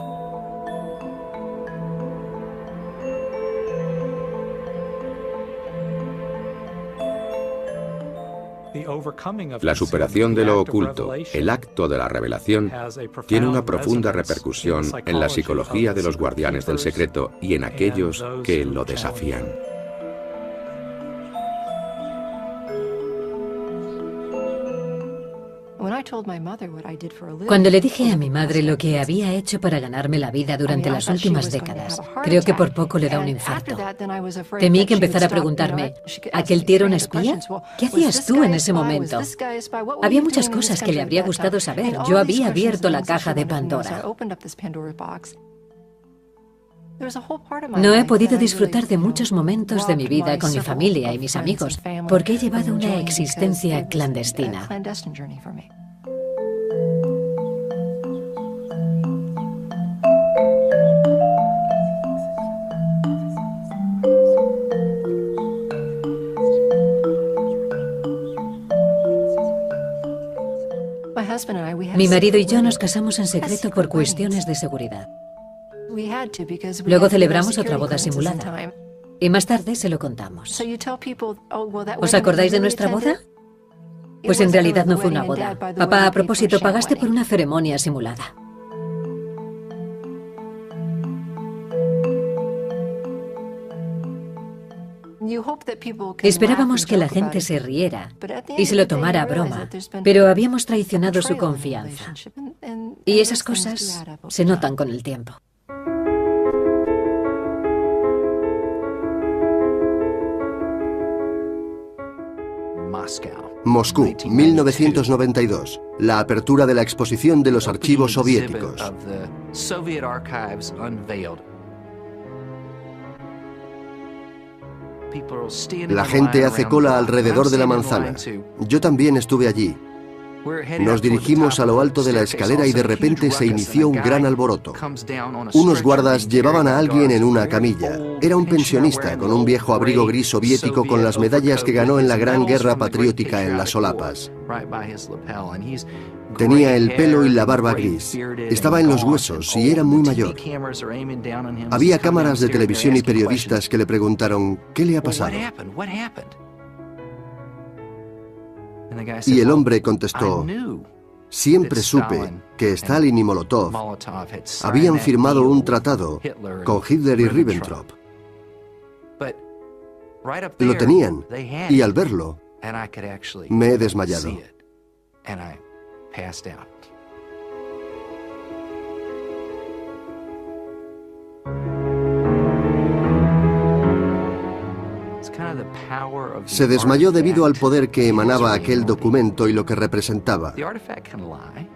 La superación de lo oculto, el acto de la revelación, tiene una profunda repercusión en la psicología de los guardianes del secreto y en aquellos que lo desafían. Cuando le dije a mi madre lo que había hecho para ganarme la vida durante las últimas décadas, creo que por poco le da un infarto. Temí que empezara a preguntarme, ¿aquel tío era un espía? ¿Qué hacías tú en ese momento? Había muchas cosas que le habría gustado saber. Yo había abierto la caja de Pandora. No he podido disfrutar de muchos momentos de mi vida con mi familia y mis amigos, porque he llevado una existencia clandestina. Mi marido y yo nos casamos en secreto por cuestiones de seguridad. Luego celebramos otra boda simulada. Y más tarde se lo contamos. ¿Os acordáis de nuestra boda? Pues en realidad no fue una boda. Papá, a propósito, pagaste por una ceremonia simulada. Esperábamos que la gente se riera y se lo tomara a broma, pero habíamos traicionado su confianza. Y esas cosas se notan con el tiempo. Moscú, 1992. La apertura de la exposición de los archivos soviéticos. La gente hace cola alrededor de la manzana. Yo también estuve allí. Nos dirigimos a lo alto de la escalera y de repente se inició un gran alboroto. Unos guardas llevaban a alguien en una camilla. Era un pensionista con un viejo abrigo gris soviético con las medallas que ganó en la Gran Guerra Patriótica en las solapas. Tenía el pelo y la barba gris. Estaba en los huesos y era muy mayor. Había cámaras de televisión y periodistas que le preguntaron, ¿qué le ha pasado? Y el hombre contestó, siempre supe que Stalin y Molotov habían firmado un tratado con Hitler y Ribbentrop. Lo tenían, y al verlo, me he desmayado. Se desmayó debido al poder que emanaba aquel documento y lo que representaba.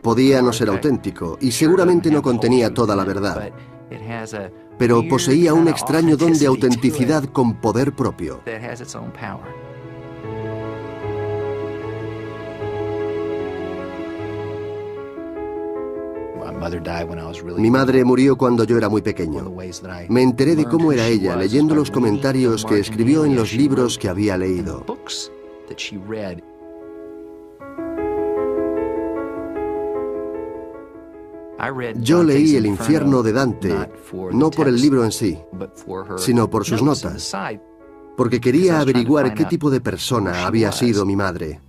Podía no ser auténtico y seguramente no contenía toda la verdad, pero poseía un extraño don de autenticidad con poder propio. Mi madre murió cuando yo era muy pequeño. Me enteré de cómo era ella leyendo los comentarios que escribió en los libros que había leído. Yo leí El infierno de Dante, no por el libro en sí, sino por sus notas, porque quería averiguar qué tipo de persona había sido mi madre.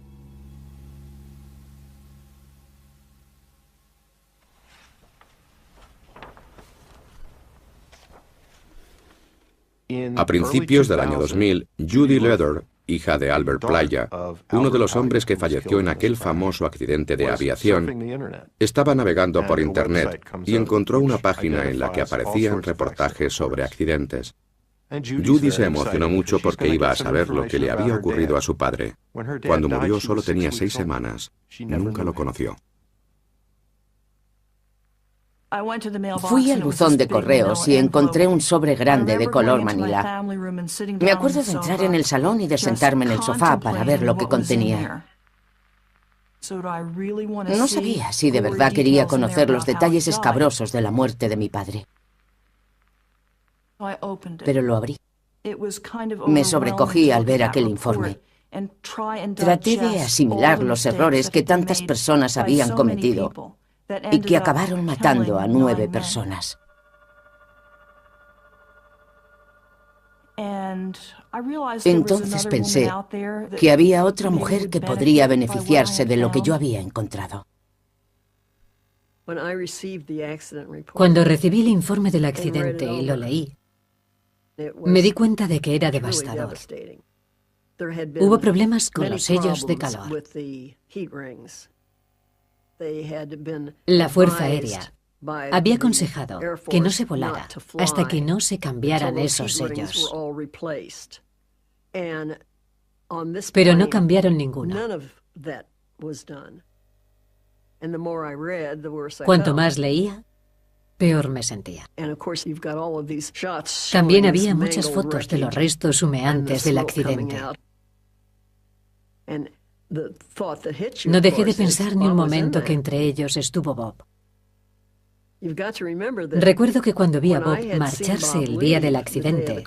A principios del año 2000, Judy Leder, hija de Albert Playa, uno de los hombres que falleció en aquel famoso accidente de aviación, estaba navegando por Internet y encontró una página en la que aparecían reportajes sobre accidentes. Judy se emocionó mucho porque iba a saber lo que le había ocurrido a su padre. Cuando murió solo tenía 6 semanas. Nunca lo conoció. Fui al buzón de correos y encontré un sobre grande de color manila. Me acuerdo de entrar en el salón y de sentarme en el sofá para ver lo que contenía. No sabía si de verdad quería conocer los detalles escabrosos de la muerte de mi padre. Pero lo abrí. Me sobrecogí al ver aquel informe. Traté de asimilar los errores que tantas personas habían cometido y que acabaron matando a 9 personas. Entonces pensé que había otra mujer que podría beneficiarse de lo que yo había encontrado. Cuando recibí el informe del accidente y lo leí, me di cuenta de que era devastador. Hubo problemas con los sellos de calor. La Fuerza Aérea había aconsejado que no se volara hasta que no se cambiaran esos sellos. Pero no cambiaron ninguno. Cuanto más leía, peor me sentía. También había muchas fotos de los restos humeantes del accidente. No dejé de pensar ni un momento que entre ellos estuvo Bob. Recuerdo que cuando vi a Bob marcharse el día del accidente,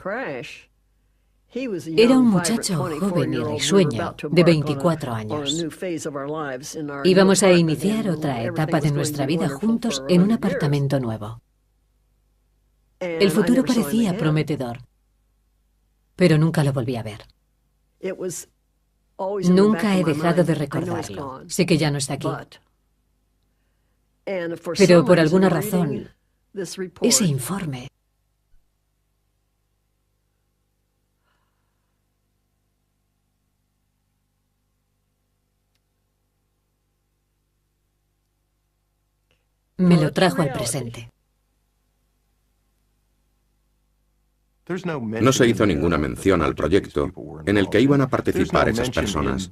era un muchacho joven y risueño de 24 años. Íbamos a iniciar otra etapa de nuestra vida juntos en un apartamento nuevo. El futuro parecía prometedor, pero nunca lo volví a ver. Nunca he dejado de recordarlo. Sé que ya no está aquí. Pero por alguna razón, ese informe me lo trajo al presente. No se hizo ninguna mención al proyecto en el que iban a participar esas personas,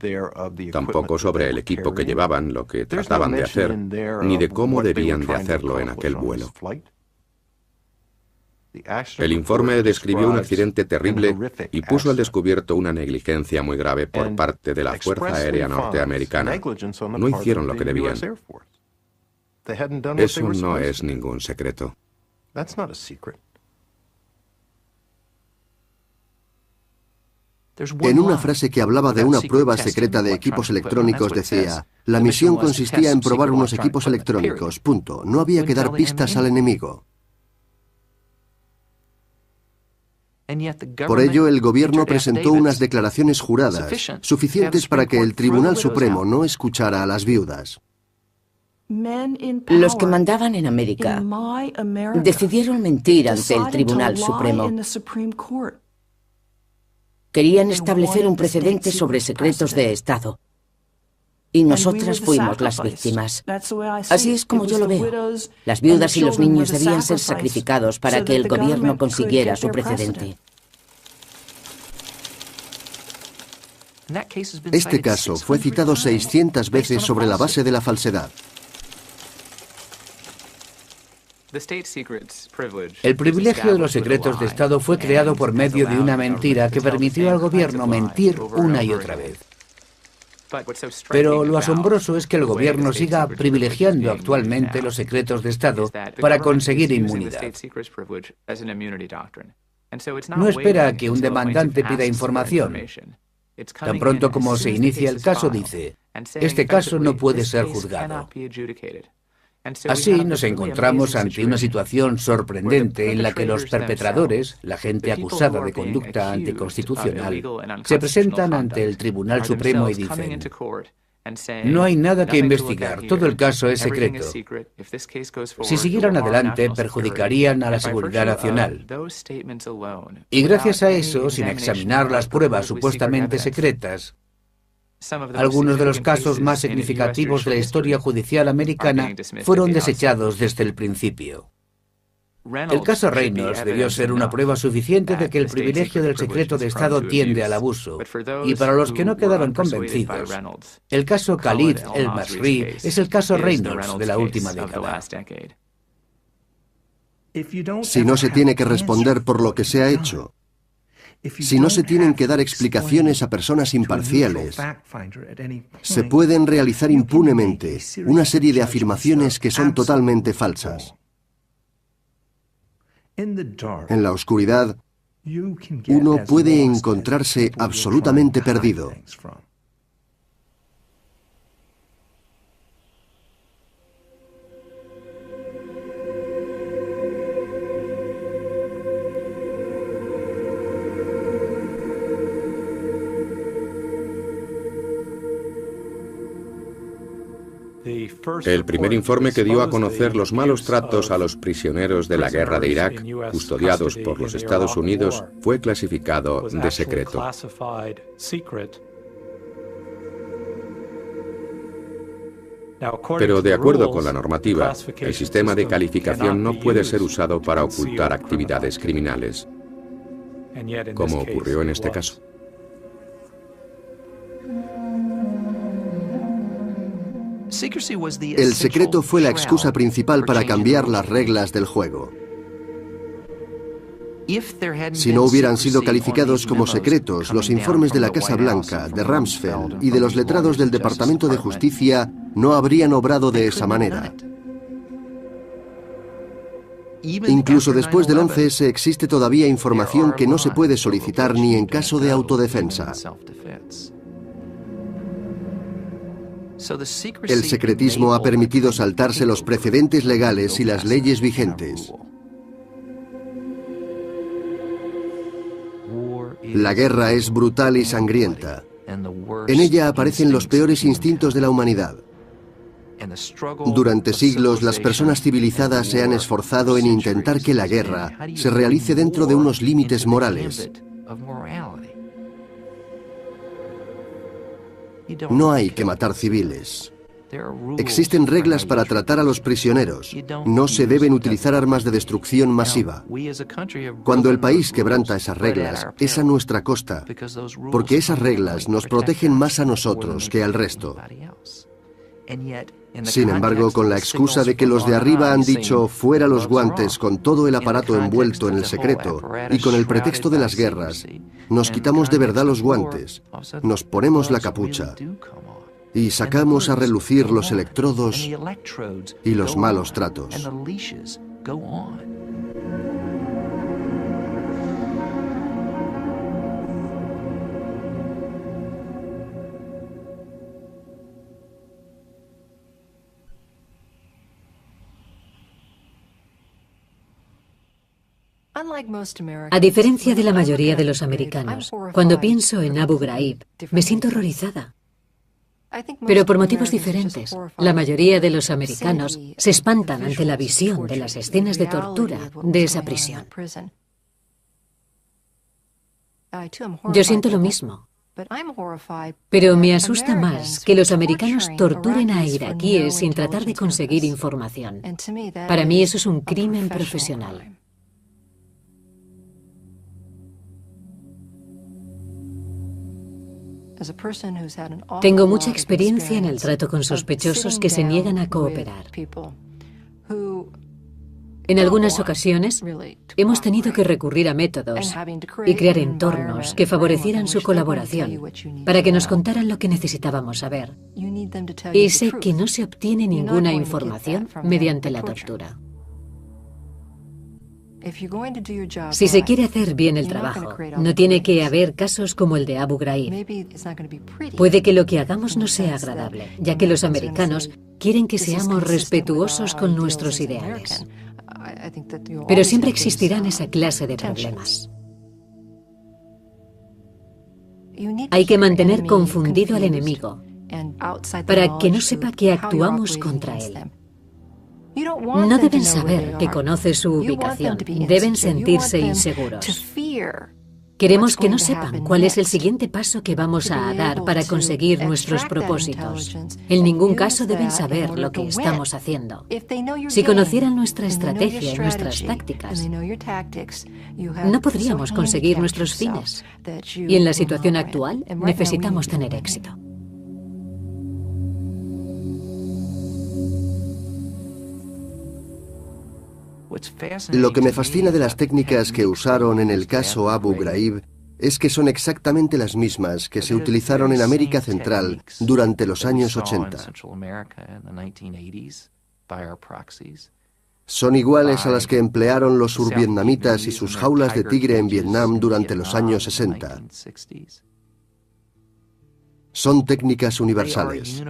tampoco sobre el equipo que llevaban, lo que trataban de hacer, ni de cómo debían de hacerlo en aquel vuelo. El informe describió un accidente terrible y puso al descubierto una negligencia muy grave por parte de la Fuerza Aérea Norteamericana. No hicieron lo que debían. Eso no es ningún secreto. En una frase que hablaba de una prueba secreta de equipos electrónicos decía: la misión consistía en probar unos equipos electrónicos, punto. No había que dar pistas al enemigo. Por ello, el gobierno presentó unas declaraciones juradas, suficientes para que el Tribunal Supremo no escuchara a las viudas. Los que mandaban en América decidieron mentir ante el Tribunal Supremo. Querían establecer un precedente sobre secretos de Estado. Y nosotras fuimos las víctimas. Así es como yo lo veo. Las viudas y los niños debían ser sacrificados para que el gobierno consiguiera su precedente. Este caso fue citado 600 veces sobre la base de la falsedad. El privilegio de los secretos de Estado fue creado por medio de una mentira que permitió al gobierno mentir una y otra vez. Pero lo asombroso es que el gobierno siga privilegiando actualmente los secretos de Estado para conseguir inmunidad. No espera a que un demandante pida información. Tan pronto como se inicia el caso, dice: este caso no puede ser juzgado. Así nos encontramos ante una situación sorprendente en la que los perpetradores, la gente acusada de conducta anticonstitucional, se presentan ante el Tribunal Supremo y dicen: no hay nada que investigar, todo el caso es secreto. Si siguieran adelante, perjudicarían a la seguridad nacional. Y gracias a eso, sin examinar las pruebas supuestamente secretas, algunos de los casos más significativos de la historia judicial americana fueron desechados desde el principio. El caso Reynolds debió ser una prueba suficiente de que el privilegio del secreto de Estado tiende al abuso. Y para los que no quedaron convencidos, el caso Khalid el-Masri es el caso Reynolds de la última década. Si no se tiene que responder por lo que se ha hecho, si no se tienen que dar explicaciones a personas imparciales, se pueden realizar impunemente una serie de afirmaciones que son totalmente falsas. En la oscuridad, uno puede encontrarse absolutamente perdido. El primer informe que dio a conocer los malos tratos a los prisioneros de la guerra de Irak, custodiados por los Estados Unidos, fue clasificado de secreto. Pero de acuerdo con la normativa, el sistema de calificación no puede ser usado para ocultar actividades criminales, como ocurrió en este caso. El secreto fue la excusa principal para cambiar las reglas del juego. Si no hubieran sido calificados como secretos, los informes de la Casa Blanca, de Rumsfeld y de los letrados del Departamento de Justicia no habrían obrado de esa manera. Incluso después del 11S existe todavía información que no se puede solicitar ni en caso de autodefensa. El secretismo ha permitido saltarse los precedentes legales y las leyes vigentes. La guerra es brutal y sangrienta. En ella aparecen los peores instintos de la humanidad. Durante siglos, las personas civilizadas se han esforzado en intentar que la guerra se realice dentro de unos límites morales. No hay que matar civiles. Existen reglas para tratar a los prisioneros. No se deben utilizar armas de destrucción masiva. Cuando el país quebranta esas reglas, es a nuestra costa, porque esas reglas nos protegen más a nosotros que al resto. Sin embargo, con la excusa de que los de arriba han dicho fuera los guantes con todo el aparato envuelto en el secreto y con el pretexto de las guerras, nos quitamos de verdad los guantes, nos ponemos la capucha y sacamos a relucir los electrodos y los malos tratos. A diferencia de la mayoría de los americanos, cuando pienso en Abu Ghraib, me siento horrorizada. Pero por motivos diferentes. La mayoría de los americanos se espantan ante la visión de las escenas de tortura de esa prisión. Yo siento lo mismo. Pero me asusta más que los americanos torturen a iraquíes sin tratar de conseguir información. Para mí eso es un crimen profesional. Tengo mucha experiencia en el trato con sospechosos que se niegan a cooperar. En algunas ocasiones hemos tenido que recurrir a métodos y crear entornos que favorecieran su colaboración para que nos contaran lo que necesitábamos saber. Y sé que no se obtiene ninguna información mediante la tortura. Si se quiere hacer bien el trabajo, no tiene que haber casos como el de Abu Ghraib. Puede que lo que hagamos no sea agradable, ya que los americanos quieren que seamos respetuosos con nuestros ideales. Pero siempre existirán esa clase de problemas. Hay que mantener confundido al enemigo para que no sepa que actuamos contra él. No deben saber que conoce su ubicación, deben sentirse inseguros. Queremos que no sepan cuál es el siguiente paso que vamos a dar para conseguir nuestros propósitos. En ningún caso deben saber lo que estamos haciendo. Si conocieran nuestra estrategia y nuestras tácticas, no podríamos conseguir nuestros fines. Y en la situación actual necesitamos tener éxito. Lo que me fascina de las técnicas que usaron en el caso Abu Ghraib es que son exactamente las mismas que se utilizaron en América Central durante los años 80. Son iguales a las que emplearon los survietnamitas y sus jaulas de tigre en Vietnam durante los años 60. Son técnicas universales.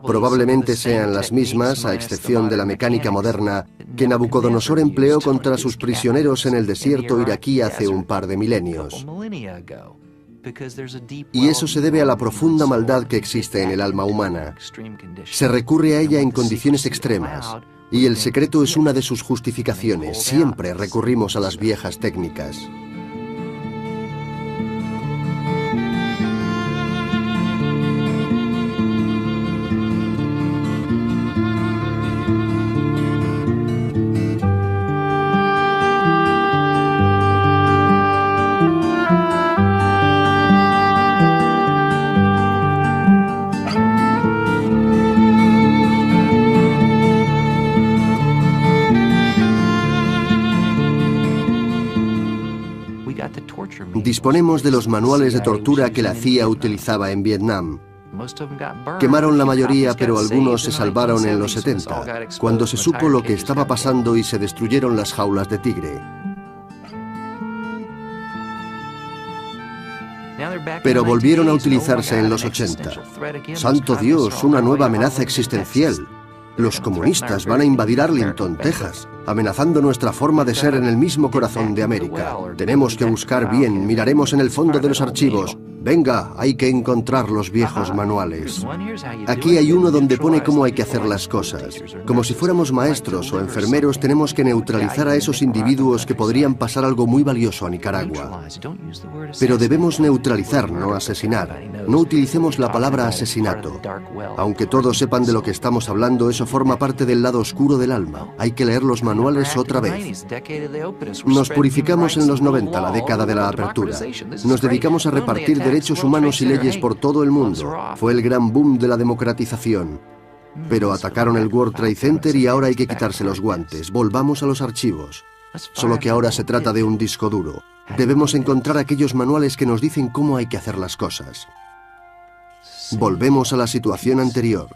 Probablemente sean las mismas, a excepción de la mecánica moderna, que Nabucodonosor empleó contra sus prisioneros en el desierto iraquí hace un par de milenios. Y eso se debe a la profunda maldad que existe en el alma humana. Se recurre a ella en condiciones extremas. Y el secreto es una de sus justificaciones. Siempre recurrimos a las viejas técnicas. Disponemos de los manuales de tortura que la CIA utilizaba en Vietnam. Quemaron la mayoría, pero algunos se salvaron en los 70, cuando se supo lo que estaba pasando y se destruyeron las jaulas de tigre. Pero volvieron a utilizarse en los 80. ¡Santo Dios! Una nueva amenaza existencial. Los comunistas van a invadir Arlington, Texas, amenazando nuestra forma de ser en el mismo corazón de América. Tenemos que buscar bien, miraremos en el fondo de los archivos. Venga, hay que encontrar los viejos manuales. Aquí hay uno donde pone cómo hay que hacer las cosas. Como si fuéramos maestros o enfermeros, tenemos que neutralizar a esos individuos que podrían pasar algo muy valioso a Nicaragua. Pero debemos neutralizar, no asesinar. No utilicemos la palabra asesinato. Aunque todos sepan de lo que estamos hablando, eso forma parte del lado oscuro del alma. Hay que leer los manuales otra vez. Nos purificamos en los 90, la década de la apertura. Nos dedicamos a repartir derechos humanos y leyes por todo el mundo. Fue el gran boom de la democratización. Pero atacaron el World Trade Center y ahora hay que quitarse los guantes. Volvamos a los archivos. Solo que ahora se trata de un disco duro. Debemos encontrar aquellos manuales que nos dicen cómo hay que hacer las cosas. Volvemos a la situación anterior.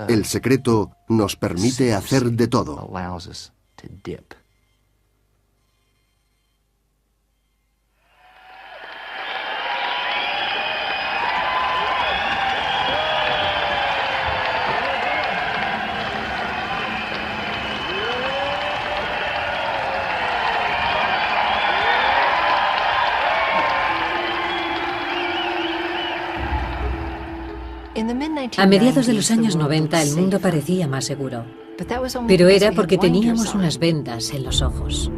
El secreto nos permite hacer de todo. A mediados de los años 90 el mundo parecía más seguro, pero era porque teníamos unas vendas en los ojos.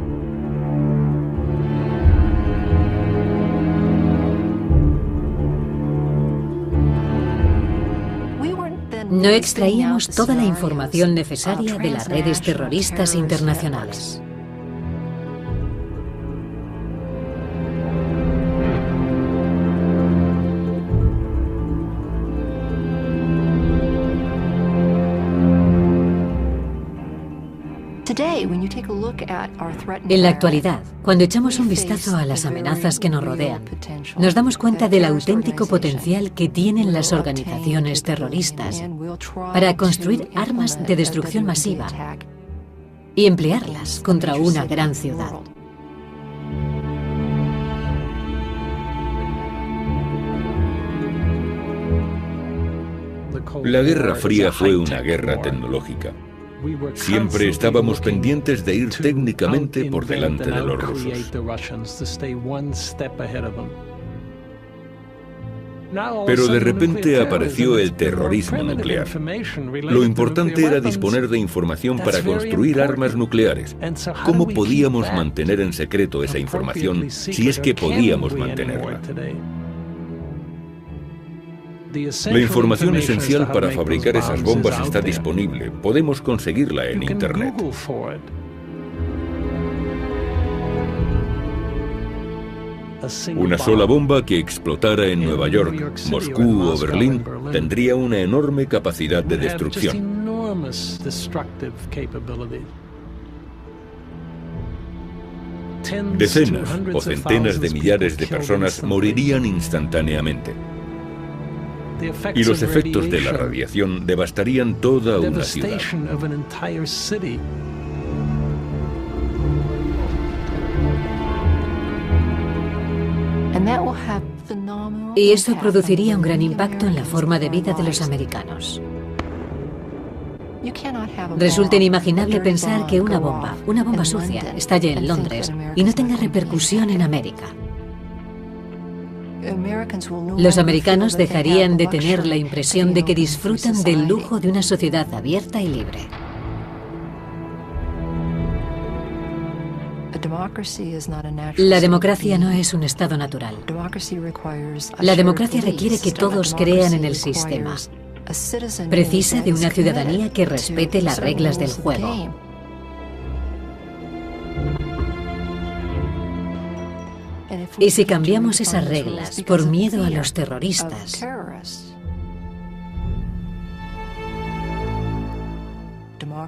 No extraíamos toda la información necesaria de las redes terroristas internacionales. En la actualidad, cuando echamos un vistazo a las amenazas que nos rodean, nos damos cuenta del auténtico potencial que tienen las organizaciones terroristas para construir armas de destrucción masiva y emplearlas contra una gran ciudad. La Guerra Fría fue una guerra tecnológica. Siempre estábamos pendientes de ir técnicamente por delante de los rusos. Pero de repente apareció el terrorismo nuclear. Lo importante era disponer de información para construir armas nucleares. ¿Cómo podíamos mantener en secreto esa información si es que podíamos mantenerla? La información esencial para fabricar esas bombas está disponible. Podemos conseguirla en Internet. Una sola bomba que explotara en Nueva York, Moscú o Berlín tendría una enorme capacidad de destrucción. Decenas o centenas de millares de personas morirían instantáneamente. Y los efectos de la radiación devastarían toda una ciudad. Y esto produciría un gran impacto en la forma de vida de los americanos. Resulta inimaginable pensar que una bomba sucia, estalle en Londres y no tenga repercusión en América. Los americanos dejarían de tener la impresión de que disfrutan del lujo de una sociedad abierta y libre. La democracia no es un estado natural. La democracia requiere que todos crean en el sistema. Precisa de una ciudadanía que respete las reglas del juego. Y si cambiamos esas reglas por miedo a los terroristas,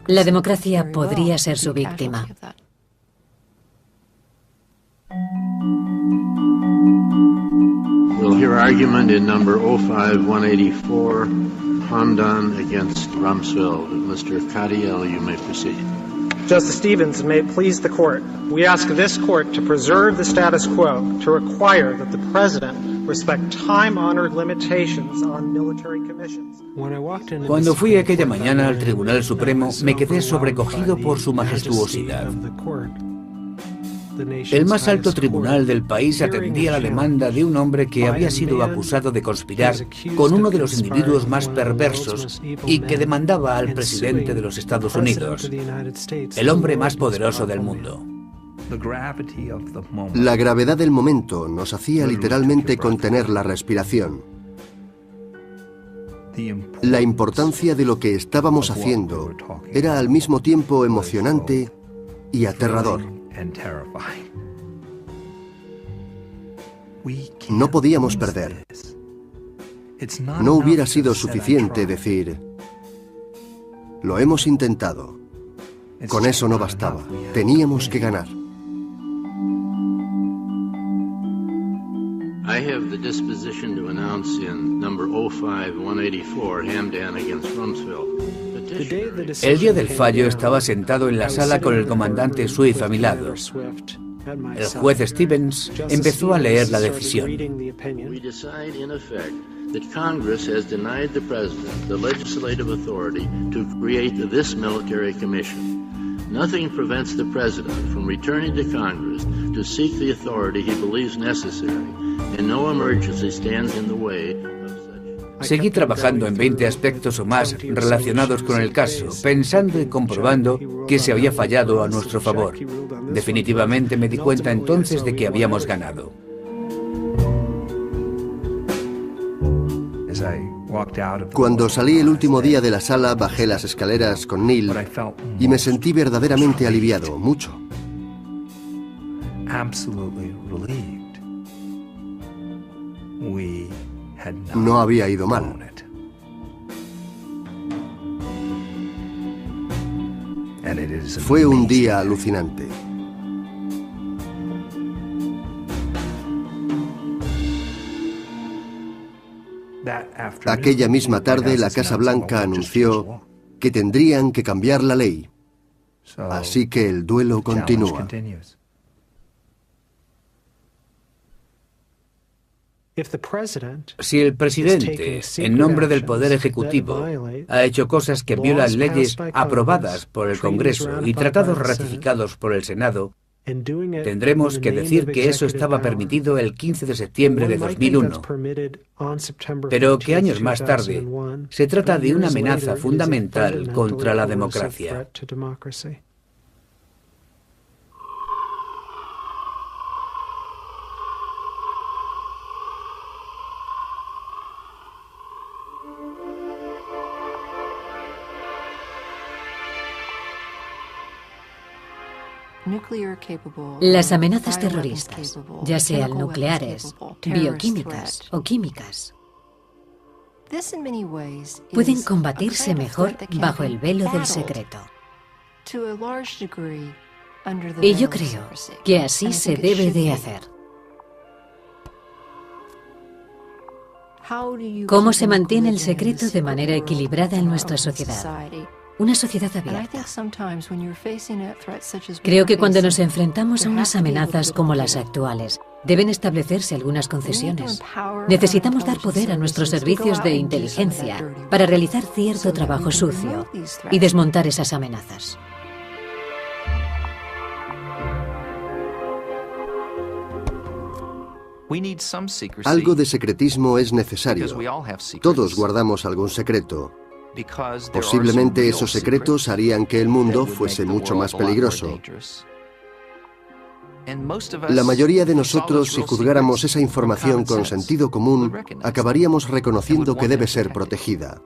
la democracia podría ser su víctima. We'll hear argument in number 05184, Hamdan against Rumsfeld. Mr. Cadiel, you may proceed. Justice Stevens, and may it please the Court, we ask this Court to preserve the status quo, to require that the President respect time-honored limitations on military commissions. Cuando fui aquella mañana al Tribunal Supremo, me quedé sobrecogido por su majestuosidad. El más alto tribunal del país atendía la demanda de un hombre que había sido acusado de conspirar con uno de los individuos más perversos y que demandaba al presidente de los Estados Unidos, el hombre más poderoso del mundo. La gravedad del momento nos hacía literalmente contener la respiración. La importancia de lo que estábamos haciendo era al mismo tiempo emocionante y aterrador. No podíamos perder. No hubiera sido suficiente decir, lo hemos intentado. Con eso no bastaba. Teníamos que ganar. I have the disposition to announce in number 05184, Hamdan against Rumsfeld. El día del fallo estaba sentado en la sala con el comandante Swift a mi lado. El juez Stevens empezó a leer la decisión. We decide in effect that Congress has denied the President the legislative authority to create this military commission. Nothing prevents the President from returning to Congress to seek the authority he believes necessary, and no emergency stands in the way. Seguí trabajando en 20 aspectos o más relacionados con el caso, pensando y comprobando que se había fallado a nuestro favor. Definitivamente me di cuenta entonces de que habíamos ganado. Cuando salí el último día de la sala, bajé las escaleras con Neil y me sentí verdaderamente aliviado, mucho. No había ido mal. Fue un día alucinante. Aquella misma tarde, la Casa Blanca anunció que tendrían que cambiar la ley. Así que el duelo continúa. Si el presidente, en nombre del Poder Ejecutivo, ha hecho cosas que violan leyes aprobadas por el Congreso y tratados ratificados por el Senado, tendremos que decir que eso estaba permitido el 15 de septiembre de 2001, pero que años más tarde se trata de una amenaza fundamental contra la democracia. Las amenazas terroristas, ya sean nucleares, bioquímicas o químicas, pueden combatirse mejor bajo el velo del secreto. Y yo creo que así se debe de hacer. ¿Cómo se mantiene el secreto de manera equilibrada en nuestra sociedad? Una sociedad abierta. Creo que cuando nos enfrentamos a unas amenazas como las actuales, deben establecerse algunas concesiones. Necesitamos dar poder a nuestros servicios de inteligencia para realizar cierto trabajo sucio y desmontar esas amenazas. Algo de secretismo es necesario. Todos guardamos algún secreto. Posiblemente esos secretos harían que el mundo fuese mucho más peligroso. La mayoría de nosotros, si juzgáramos esa información con sentido común, acabaríamos reconociendo que debe ser protegida.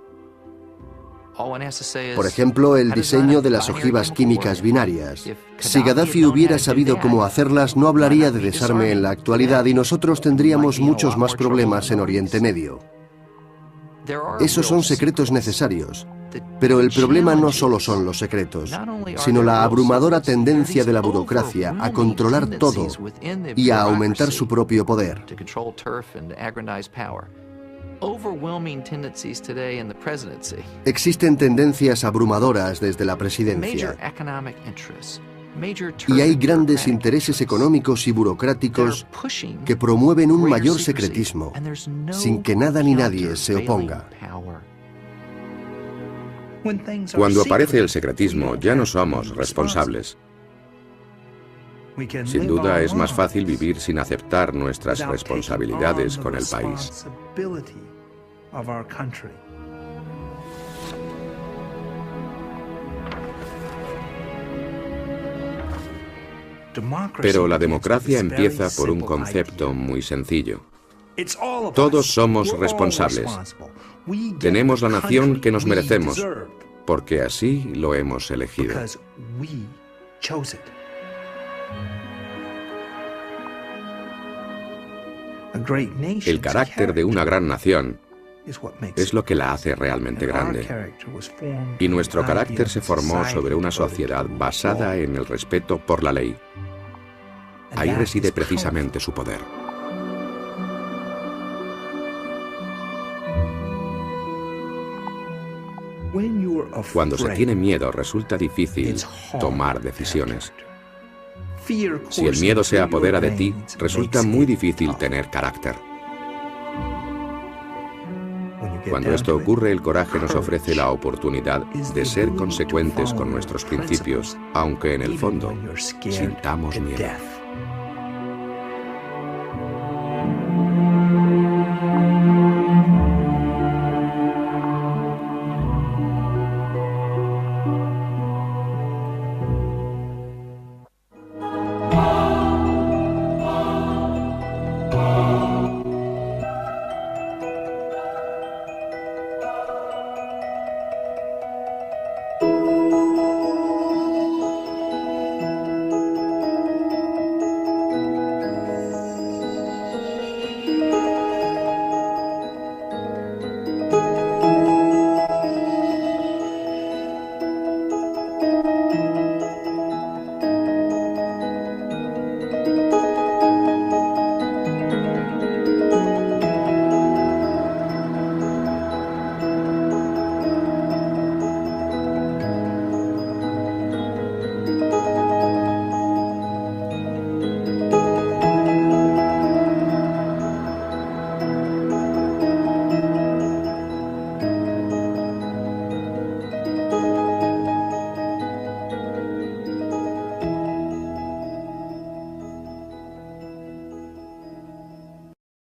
Por ejemplo, el diseño de las ojivas químicas binarias. Si Gaddafi hubiera sabido cómo hacerlas, no hablaría de desarme en la actualidad y nosotros tendríamos muchos más problemas en Oriente Medio. Esos son secretos necesarios. Pero el problema no solo son los secretos, sino la abrumadora tendencia de la burocracia a controlar todo y a aumentar su propio poder. Existen tendencias abrumadoras desde la presidencia. Y hay grandes intereses económicos y burocráticos que promueven un mayor secretismo, sin que nada ni nadie se oponga. Cuando aparece el secretismo, ya no somos responsables. Sin duda, es más fácil vivir sin aceptar nuestras responsabilidades con el país. Pero la democracia empieza por un concepto muy sencillo. Todos somos responsables. Tenemos la nación que nos merecemos, porque así lo hemos elegido. El carácter de una gran nación es lo que la hace realmente grande. Y nuestro carácter se formó sobre una sociedad basada en el respeto por la ley. Ahí reside precisamente su poder. Cuando se tiene miedo, resulta difícil tomar decisiones. Si el miedo se apodera de ti, resulta muy difícil tener carácter. Cuando esto ocurre, el coraje nos ofrece la oportunidad de ser consecuentes con nuestros principios, aunque en el fondo sintamos miedo.